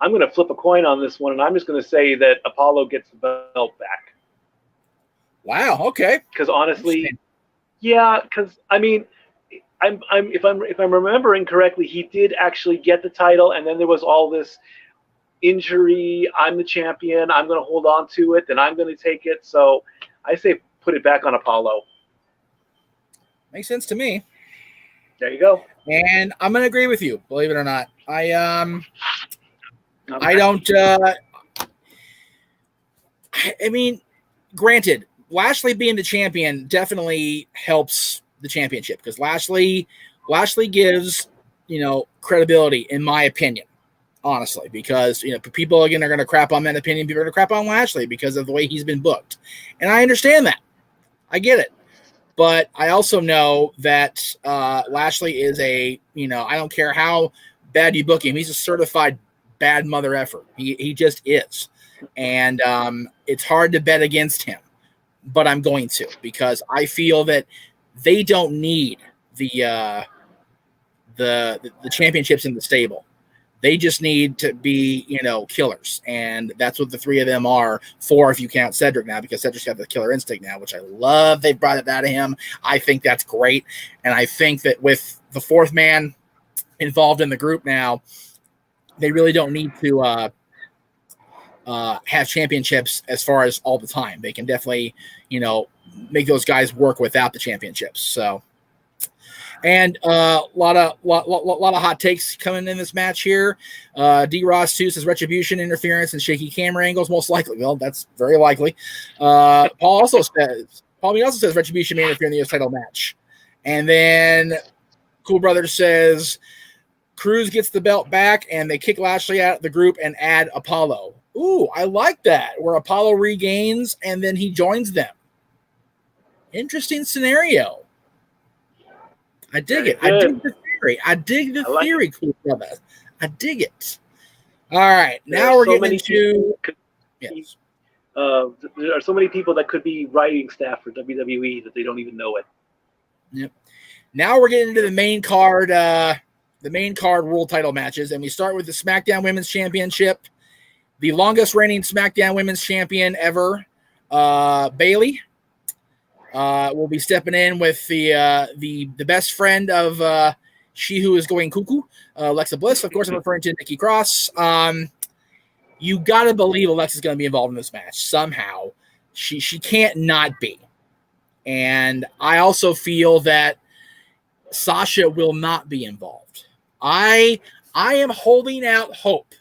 I'm going to flip a coin on this one, and I'm just going to say that Apollo gets the belt back. Wow. Okay. Because honestly, yeah. Because I mean, if I'm remembering correctly, he did actually get the title, and then there was all this injury. I'm the champion. I'm going to hold on to it, and I'm going to take it. So I say put it back on Apollo. Makes sense to me. There you go. And I'm gonna agree with you. Believe it or not, I don't. I mean, granted, Lashley being the champion definitely helps the championship because Lashley gives credibility, in my opinion, honestly, because people again are going to crap on that opinion. People are going to crap on Lashley because of the way he's been booked, and I understand that. I get it. But I also know that Lashley is I don't care how bad you book him, he's a certified bad mother effer. He just is. And it's hard to bet against him. But I'm going to because I feel that they don't need the championships in the stable. They just need to be, killers. And that's what the three of them are. 4 if you count Cedric now, because Cedric's got the killer instinct now, which I love. They brought it out of him. I think that's great. And I think that with the 4th man involved in the group now, they really don't need to have championships as far as all the time. They can definitely, make those guys work without the championships. So. And a lot of hot takes coming in this match here. D. Ross 2 says retribution, interference, and shaky camera angles most likely. Well, that's very likely. Paul also says retribution may interfere in the U.S. title match. And then Cool Brother says Cruz gets the belt back and they kick Lashley out of the group and add Apollo. Ooh, I like that. Where Apollo regains and then he joins them. Interesting scenario. I dig it. I dig the theory. I dig the theory, Cool Brother. I dig it. All right. Now we're getting into... Yes. There are so many people that could be writing staff for WWE that they don't even know it. Yep. Now we're getting into the main card world title matches, and we start with the SmackDown Women's Championship. The longest reigning SmackDown Women's Champion ever, Bayley, will be stepping in with the best friend of she who is going cuckoo, Alexa Bliss. Of course, I'm referring to Nikki Cross. You got to believe Alexa's going to be involved in this match somehow. She can't not be. And I also feel that Sasha will not be involved. I am holding out hope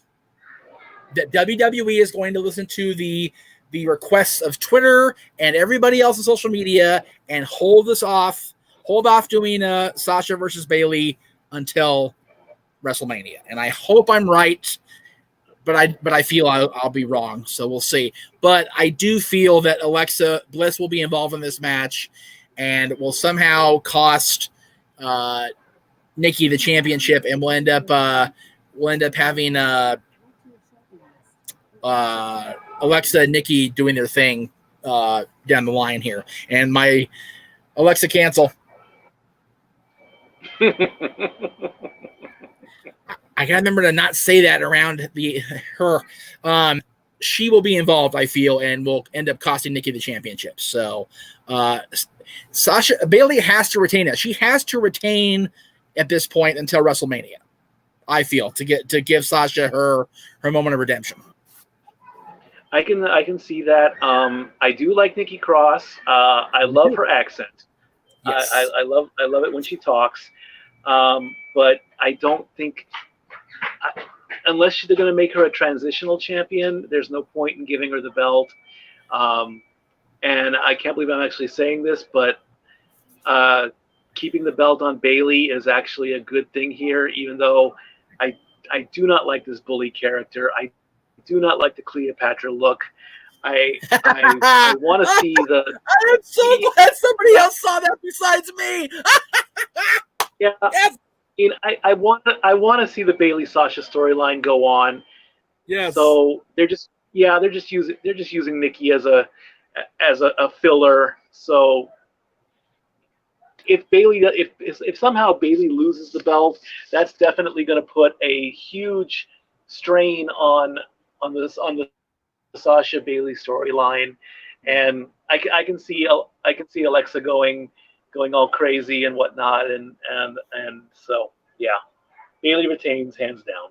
that WWE is going to listen to the requests of Twitter and everybody else on social media and hold off doing Sasha versus Bayley until WrestleMania. And I hope I'm right, but I feel I'll be wrong. So we'll see. But I do feel that Alexa Bliss will be involved in this match and will somehow cost Nikki the championship, and we'll end up having Alexa and Nikki doing their thing down the line here. And my Alexa cancel. I gotta remember to not say that around her. She will be involved, I feel, and will end up costing Nikki the championship. So Bayley has to retain it. She has to retain at this point until WrestleMania, I feel, to give Sasha her moment of redemption. I can see that. I do like Nikki Cross. I love her accent. Yes. I love it when she talks. But I don't think, unless they're going to make her a transitional champion, there's no point in giving her the belt. And I can't believe I'm actually saying this, but keeping the belt on Bayley is actually a good thing here, even though I do not like this bully character. I do not like the Cleopatra look. I want to see the. I'm so glad somebody else saw that besides me. Yeah, Yes. I want to see the Bayley Sasha storyline go on. Yes. So they're just using Nikki as a filler. So if somehow Bayley loses the belt, that's definitely going to put a huge strain on the Sasha Bayley storyline, and I can see Alexa going all crazy and whatnot, and so yeah, Bayley retains hands down.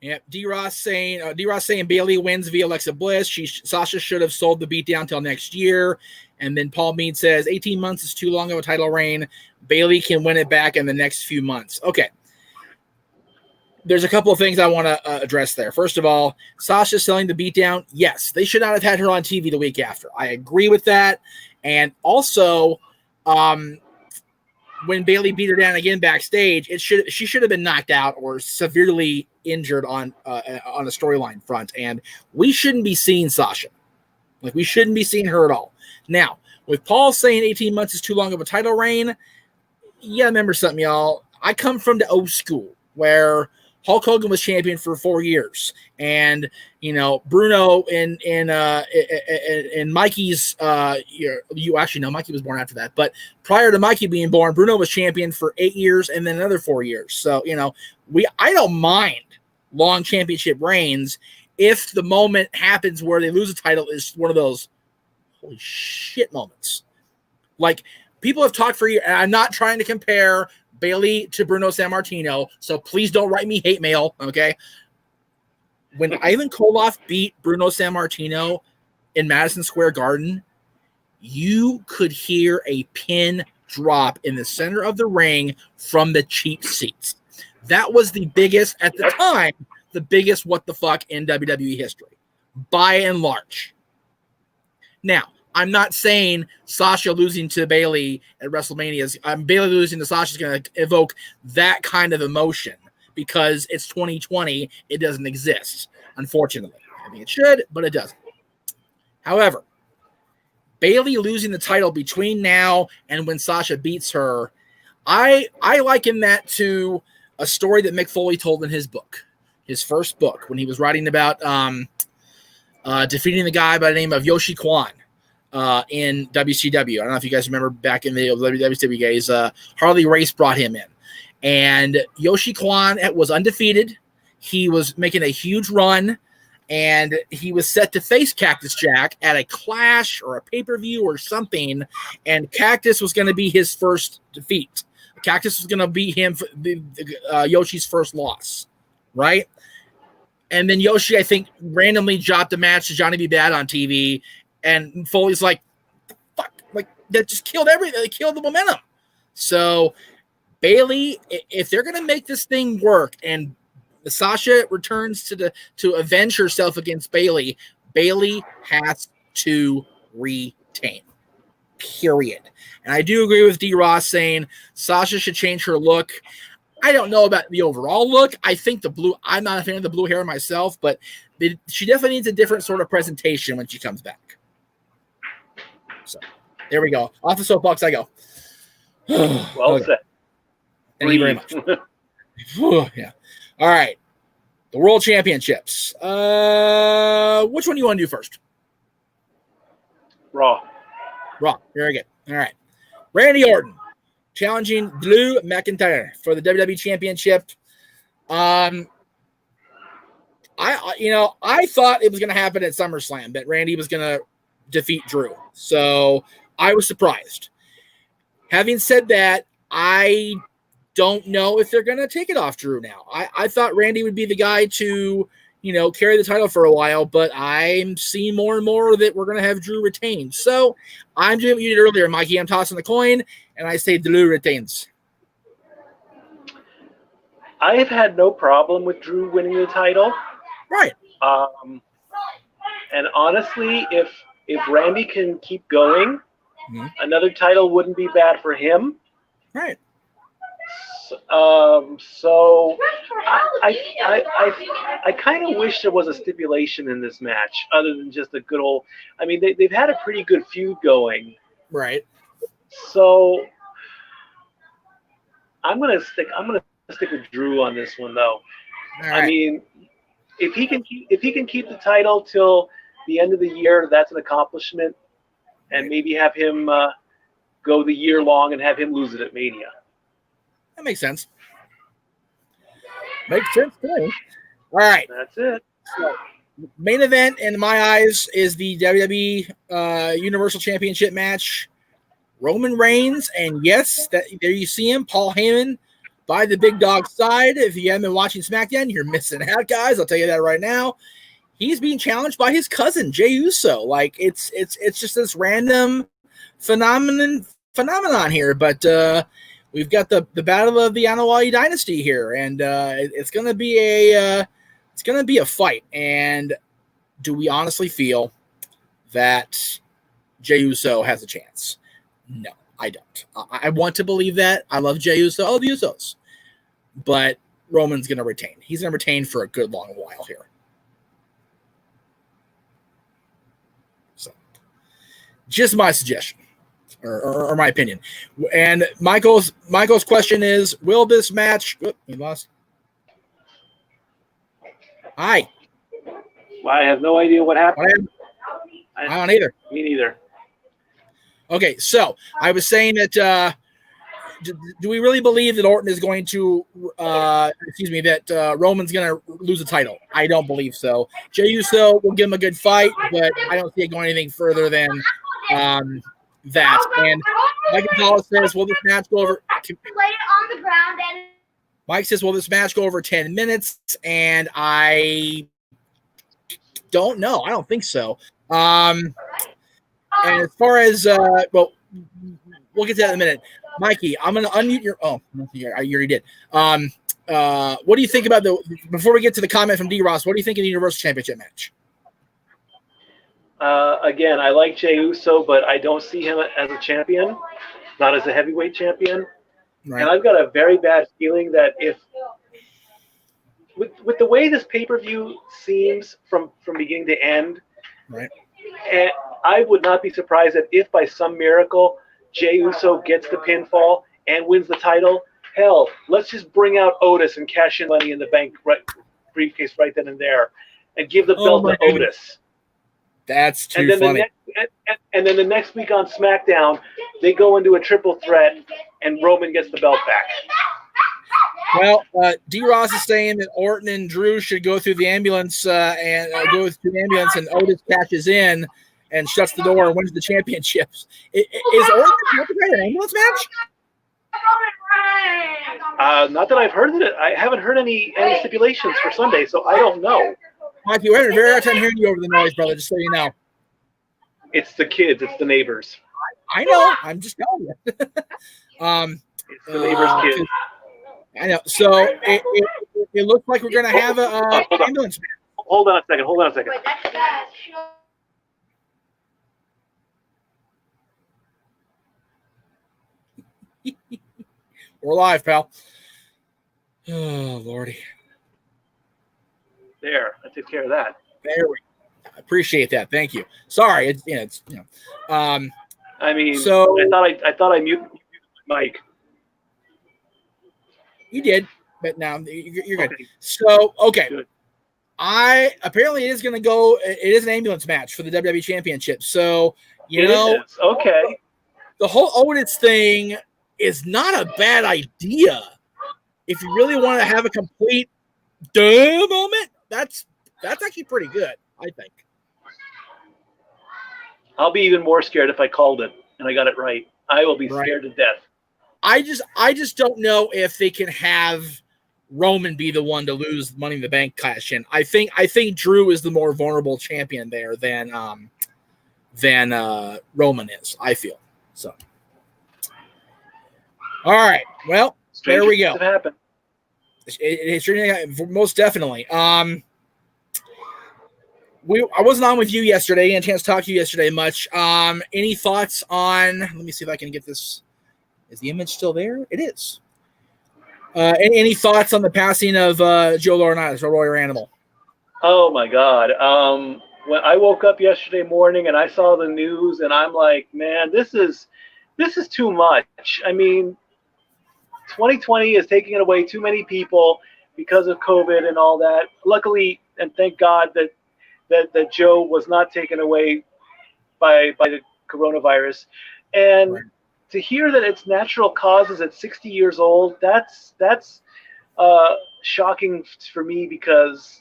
Yeah, D-Ross saying Bayley wins via Alexa Bliss. Sasha should have sold the beatdown till next year. And then Paul Mead says 18 months is too long of a title reign. Bayley can win it back in the next few months. Okay. There's a couple of things I want to address there. First of all, Sasha selling the beatdown. Yes, they should not have had her on TV the week after. I agree with that. And also, when Bayley beat her down again backstage, she should have been knocked out or severely injured on a storyline front, and we shouldn't be seeing Sasha. Like, we shouldn't be seeing her at all. Now, with Paul saying 18 months is too long of a title reign, yeah, remember something, y'all. I come from the old school where Hulk Hogan was champion for 4 years, and Bruno and Mikey's you actually know Mikey was born after that, but prior to Mikey being born, Bruno was champion for 8 years and then another 4 years. So I don't mind long championship reigns if the moment happens where they lose a title is one of those holy shit moments. Like, people have talked for years, and I'm not trying to compare Bayley to Bruno Sammartino, so please don't write me hate mail, okay? When Ivan Koloff beat Bruno Sammartino in Madison Square Garden, you could hear a pin drop in the center of the ring from the cheap seats. That was the biggest, at the time, the biggest what the fuck in WWE history, by and large. Now, I'm not saying Sasha losing to Bayley at WrestleMania Bayley losing to Sasha is going to evoke that kind of emotion, because it's 2020. It doesn't exist, unfortunately. I mean, it should, but it doesn't. However, Bayley losing the title between now and when Sasha beats her, I liken that to a story that Mick Foley told in his book, his first book, when he was writing about defeating the guy by the name of Yoshi Kwan. In WCW. I don't know if you guys remember back in the WCW days, Harley Race brought him in. And Yoshi Kwan was undefeated. He was making a huge run, and he was set to face Cactus Jack at a Clash or a pay-per-view or something, and Cactus was going to be his first defeat. Cactus was going to be Yoshi's first loss, right? And then Yoshi, I think, randomly dropped a match to Johnny B. Bad on TV, and Foley's like, fuck, like, that just killed everything. They killed the momentum. So Bayley, if they're going to make this thing work and Sasha returns to avenge herself against Bayley, Bayley has to retain, period. And I do agree with D. Ross saying Sasha should change her look. I don't know about the overall look. I think I'm not a fan of the blue hair myself, but she definitely needs a different sort of presentation when she comes back. So there we go. Off the soapbox I go. Well said. Thank you very much. Yeah. All right. The World Championships. Which one do you want to do first? Raw. Very good. All right. Randy Orton challenging Drew McIntyre for the WWE Championship. I thought it was going to happen at SummerSlam, that Randy was going to defeat Drew. So I was surprised. Having said that, I don't know if they're going to take it off Drew now. I thought Randy would be the guy to, carry the title for a while, but I'm seeing more and more that we're going to have Drew retain. So I'm doing what you did earlier, Mikey. I'm tossing the coin, and I say Drew retains. I have had no problem with Drew winning the title. Right. And honestly, if Randy can keep going, Another title wouldn't be bad for him. Right. So I kind of wish there was a stipulation in this match other than just a good old. I mean, they've had a pretty good feud going. Right. So I'm gonna stick with Drew on this one though. All right. I mean, if he can keep the title till the end of the year, that's an accomplishment. And maybe have him go the year long and have him lose it at Mania. That makes sense. Makes sense to me. All right. That's it. So, main event in my eyes is the WWE Universal Championship match. Roman Reigns, and yes, there you see him, Paul Heyman by the big dog's side. If you haven't been watching SmackDown, you're missing out, guys. I'll tell you that right now. He's being challenged by his cousin Jey Uso. Like it's just this random phenomenon here. But we've got the battle of the Anoa'i dynasty here, and it's gonna be a fight. And do we honestly feel that Jey Uso has a chance? No, I don't. I want to believe that. I love Jey Uso. Oh, the Usos. But Roman's gonna retain. He's gonna retain for a good long while here. Just my suggestion, or my opinion. And Michael's question is: will this match? We lost. Hi. Well, I have no idea what happened. I don't either. Me neither. Okay, so I was saying that. Do we really believe that Orton is going to? That Roman's going to lose the title? I don't believe so. Jey Uso will give him a good fight, but I don't see it going anything further than that. And Mike Gonzalez says, will this match go over? Mike says, will this match go over 10 minutes? And I don't know. I don't think so. And as far as, we'll get to that in a minute. Mikey, I'm going to unmute your, you already did. What do you think about before we get to the comment from D-Ross, what do you think of the Universal Championship match? Again, I like Jey Uso, but I don't see him as a champion, not as a heavyweight champion. Right. And I've got a very bad feeling that if, with the way this pay-per-view seems from beginning to end, right, and I would not be surprised that if by some miracle Jey Uso gets the pinfall and wins the title, hell, let's just bring out Otis and cash in Money in the Bank briefcase right then and there, and give the belt to Otis. That's too funny. And then the next week on SmackDown, they go into a triple threat, and Roman gets the belt back. Well, D-Ross is saying that Orton and Drew should go through the ambulance and Otis cashes in and shuts the door and wins the championships. Is Orton an ambulance match? Not that I've heard it. I haven't heard any stipulations for Sunday, so I don't know. Mikey, we're having a very hard time hearing you over the noise, brother, just so you know. It's the kids. It's the neighbors. I know. I'm just telling you. It's the neighbors' kids. I know. So it looks like we're going to have an ambulance match. Hold on a second. We're live, pal. Oh, Lordy. There, I took care of that. There we go. I appreciate that. Thank you. Sorry, I mean, so I thought I muted my mic. You did, but now you're good. Okay. So Good. Apparently it is going to go. It is an ambulance match for the WWE Championship. So you know, okay. The whole Otis thing is not a bad idea. If you really want to have a complete duh moment, that's actually pretty good, I think. I'll be even more scared if I called it and I got it right. I will be scared to death. I just don't know if they can have Roman be the one to lose Money in the Bank cash in. I think Drew is the more vulnerable champion there than Roman is, I feel. So all right. Well, there we go. It most definitely. I wasn't on with you yesterday. I didn't have a chance to talk to you yesterday much. Any thoughts on? Let me see if I can get this. Is the image still there? It is. Any thoughts on the passing of Joe Laurinaitis, a Royal Animal? Oh my God. When I woke up yesterday morning and I saw the news, and I'm like, man, this is too much. I mean, 2020 is taking away too many people because of COVID and all that. Luckily, and thank God that Joe was not taken away by the coronavirus. And Right. to hear that it's natural causes at 60 years old, that's shocking for me, because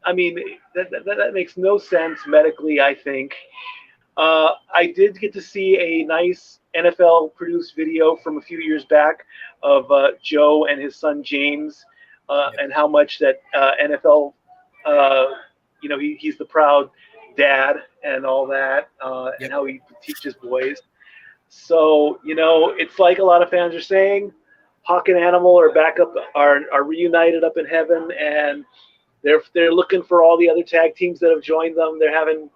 I mean that makes no sense medically, I think. I did get to see a nice NFL produced video from a few years back of Joe and his son James, and how much that NFL, he's the proud dad and all that, and how he teaches boys. So, it's like a lot of fans are saying, Hawk and Animal are back up, are reunited up in heaven, and they're looking for all the other tag teams that have joined them. They're having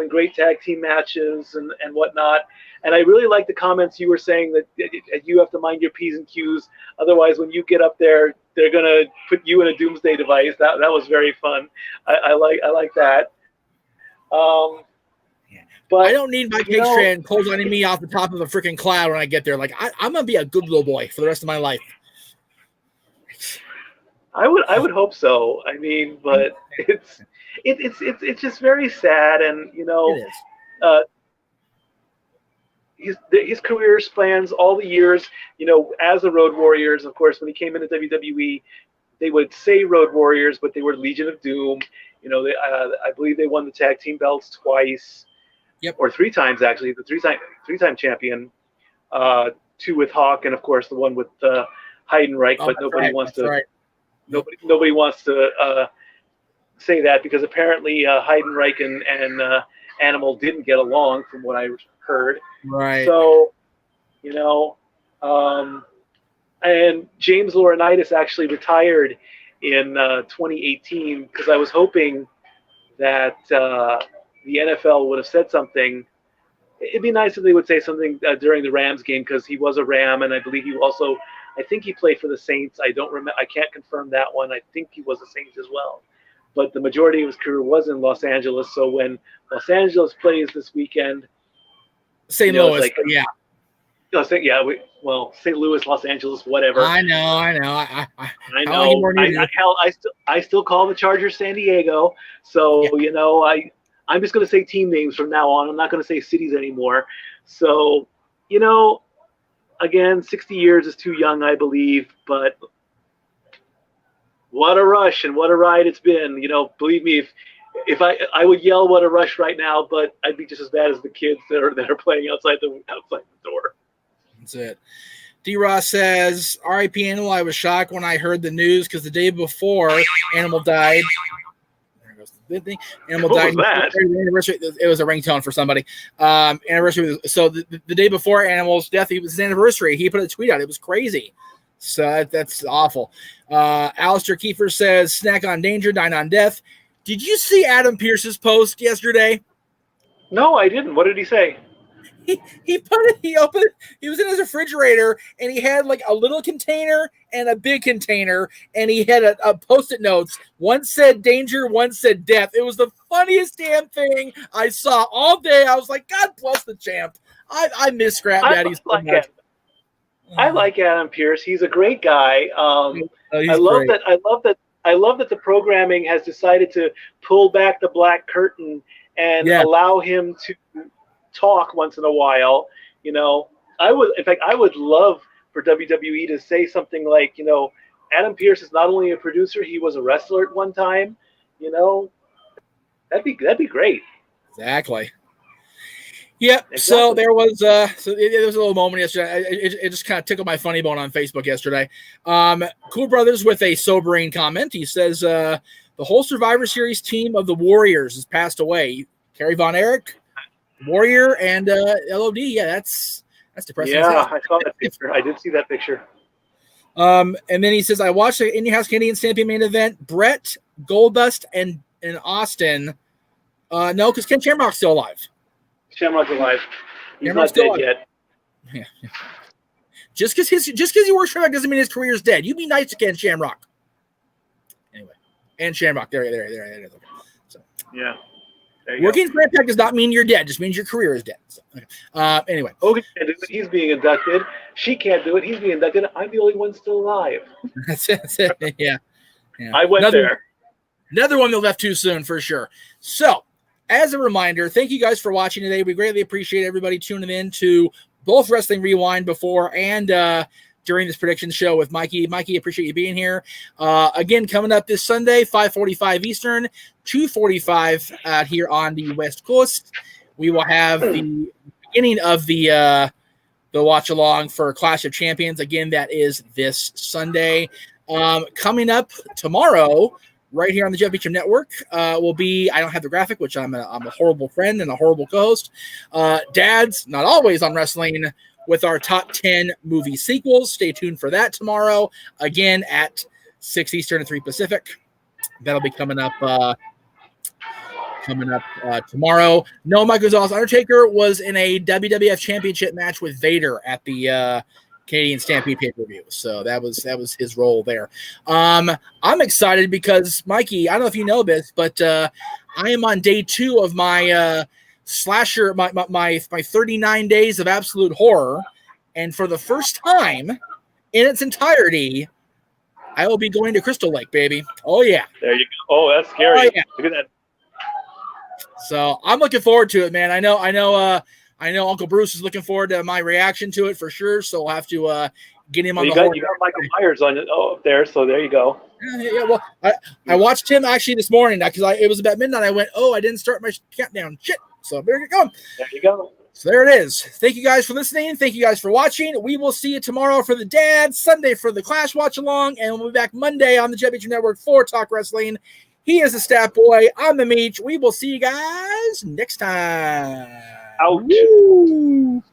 great tag team matches and whatnot. And I really like the comments you were saying that you have to mind your P's and Q's. Otherwise, when you get up there, they're gonna put you in a doomsday device. That was very fun. I like that. But I don't need my big strand clotheslining me off the top of a freaking cloud when I get there. Like I'm gonna be a good little boy for the rest of my life. I would hope so. I mean, but it's just very sad, and It is. his career spans all the years. As the Road Warriors, of course, when he came into WWE, they would say Road Warriors, but they were Legion of Doom. I believe they won the tag team belts twice. Yep. Or 3 times actually. The three-time champion, 2 with Hawk, and of course the one with Heidenreich. But nobody wants to. Right. Nobody wants to say that, because apparently Heidenreich and Animal didn't get along, from what I heard. Right. So, and James Laurinaitis actually retired in 2018, because I was hoping that the NFL would have said something. It'd be nice if they would say something during the Rams game, because he was a Ram, and I believe he also. I think he played for the Saints. I don't remember. I can't confirm that one. I think he was the Saints as well. But the majority of his career was in Los Angeles. So when Los Angeles plays this weekend, St. Louis, yeah. St. Louis, Los Angeles, whatever. I know. I know. I still call the Chargers San Diego. So I'm just going to say team names from now on. I'm not going to say cities anymore. So again, 60 years is too young, I believe, but what a rush and what a ride it's been. Believe me, if I would yell what a rush right now, but I'd be just as bad as the kids that are playing outside the door. That's it. D-Ross says, R.I.P. Animal, I was shocked when I heard the news, because the day before Animal died. There goes the thing. Animal died. Anniversary. It was a ringtone for somebody. Anniversary. So the day before Animal's death, it was his anniversary. He put a tweet out. It was crazy. So that's awful. Alistair Kiefer says, snack on danger, dine on death. Did you see Adam Pearce's post yesterday? No, I didn't. What did he say? He opened it. He was in his refrigerator, and he had like a little container and a big container, and he had a post-it notes. One said danger, one said death. It was the funniest damn thing I saw all day. I was like, God bless the champ. I miss Scrap Daddy so much. I like Adam Pearce. He's a great guy. He's I love great. that. I love that the programming has decided to pull back the black curtain and allow him to talk once in a while. I would love for WWE to say something like, Adam Pearce is not only a producer, he was a wrestler at one time. That'd be great. Exactly. Yep. Exactly. So there was there was a little moment yesterday. It just kind of tickled my funny bone on Facebook yesterday. Cool Brothers with a sobering comment. He says the whole Survivor Series team of the Warriors has passed away. Kerry Von Erich, Warrior, and LOD. Yeah, that's depressing. Yeah, I saw that picture. I did see that picture. And then he says, I watched the Indie House Canadian Stampede main event. Brett, Goldust, and in Austin. No, because Ken Shamrock's still alive. Shamrock's alive. He's Shamrock's not dead still yet. Yeah. Just because he works Shamrock doesn't mean his career's dead. You be nice to Ken Shamrock. Anyway, and Shamrock. There. Okay. So, Yeah. working for Impact does not mean you're dead. It just means your career is dead. So, okay. Anyway. Hogan can't do it. He's being inducted. She can't do it. He's being inducted. I'm the only one still alive. That's it. Yeah. I went there. Another one that left too soon for sure. So, as a reminder, thank you guys for watching today. We greatly appreciate everybody tuning in to both Wrestling Rewind before and during this prediction show with Mikey. Mikey, appreciate you being here. Again, coming up this Sunday, 5:45 Eastern, 2:45 out here on the West Coast. We will have the beginning of the watch along for Clash of Champions. Again, that is this Sunday. Coming up tomorrow, right here on the Jeff Beacham Network, will be, I don't have the graphic, which I'm a horrible friend and a horrible co-host. Dad's Not Always on Wrestling with our top 10 movie sequels. Stay tuned for that tomorrow, again at 6 Eastern and 3 Pacific. That'll be coming up tomorrow. No, Mike Gonzalez Undertaker was in a WWF Championship match with Vader at the Canadian Stampede pay-per-view. So that was his role there. I'm excited because, Mikey, I don't know if you know this, but I am on day 2 of my slasher, my 39 days of absolute horror. And for the first time in its entirety, I will be going to Crystal Lake, baby. Oh, yeah. There you go. Oh, that's scary. Oh, yeah. Look at that. So I'm looking forward to it, man. I know Uncle Bruce is looking forward to my reaction to it for sure. So I'll have to get him on You the got Michael Myers on it up there, so there you go. Yeah. Well, I watched him actually this morning because it was about midnight. I went, I didn't start my countdown. Shit. So there you go. There you go. So there it is. Thank you guys for listening. Thank you guys for watching. We will see you tomorrow for the Dad, Sunday for the Clash Watch Along, and we'll be back Monday on the Jeff Beacham Network for Talk Wrestling. He is the Stat Boy. I'm the Meech. We will see you guys next time. Ouch. Woo.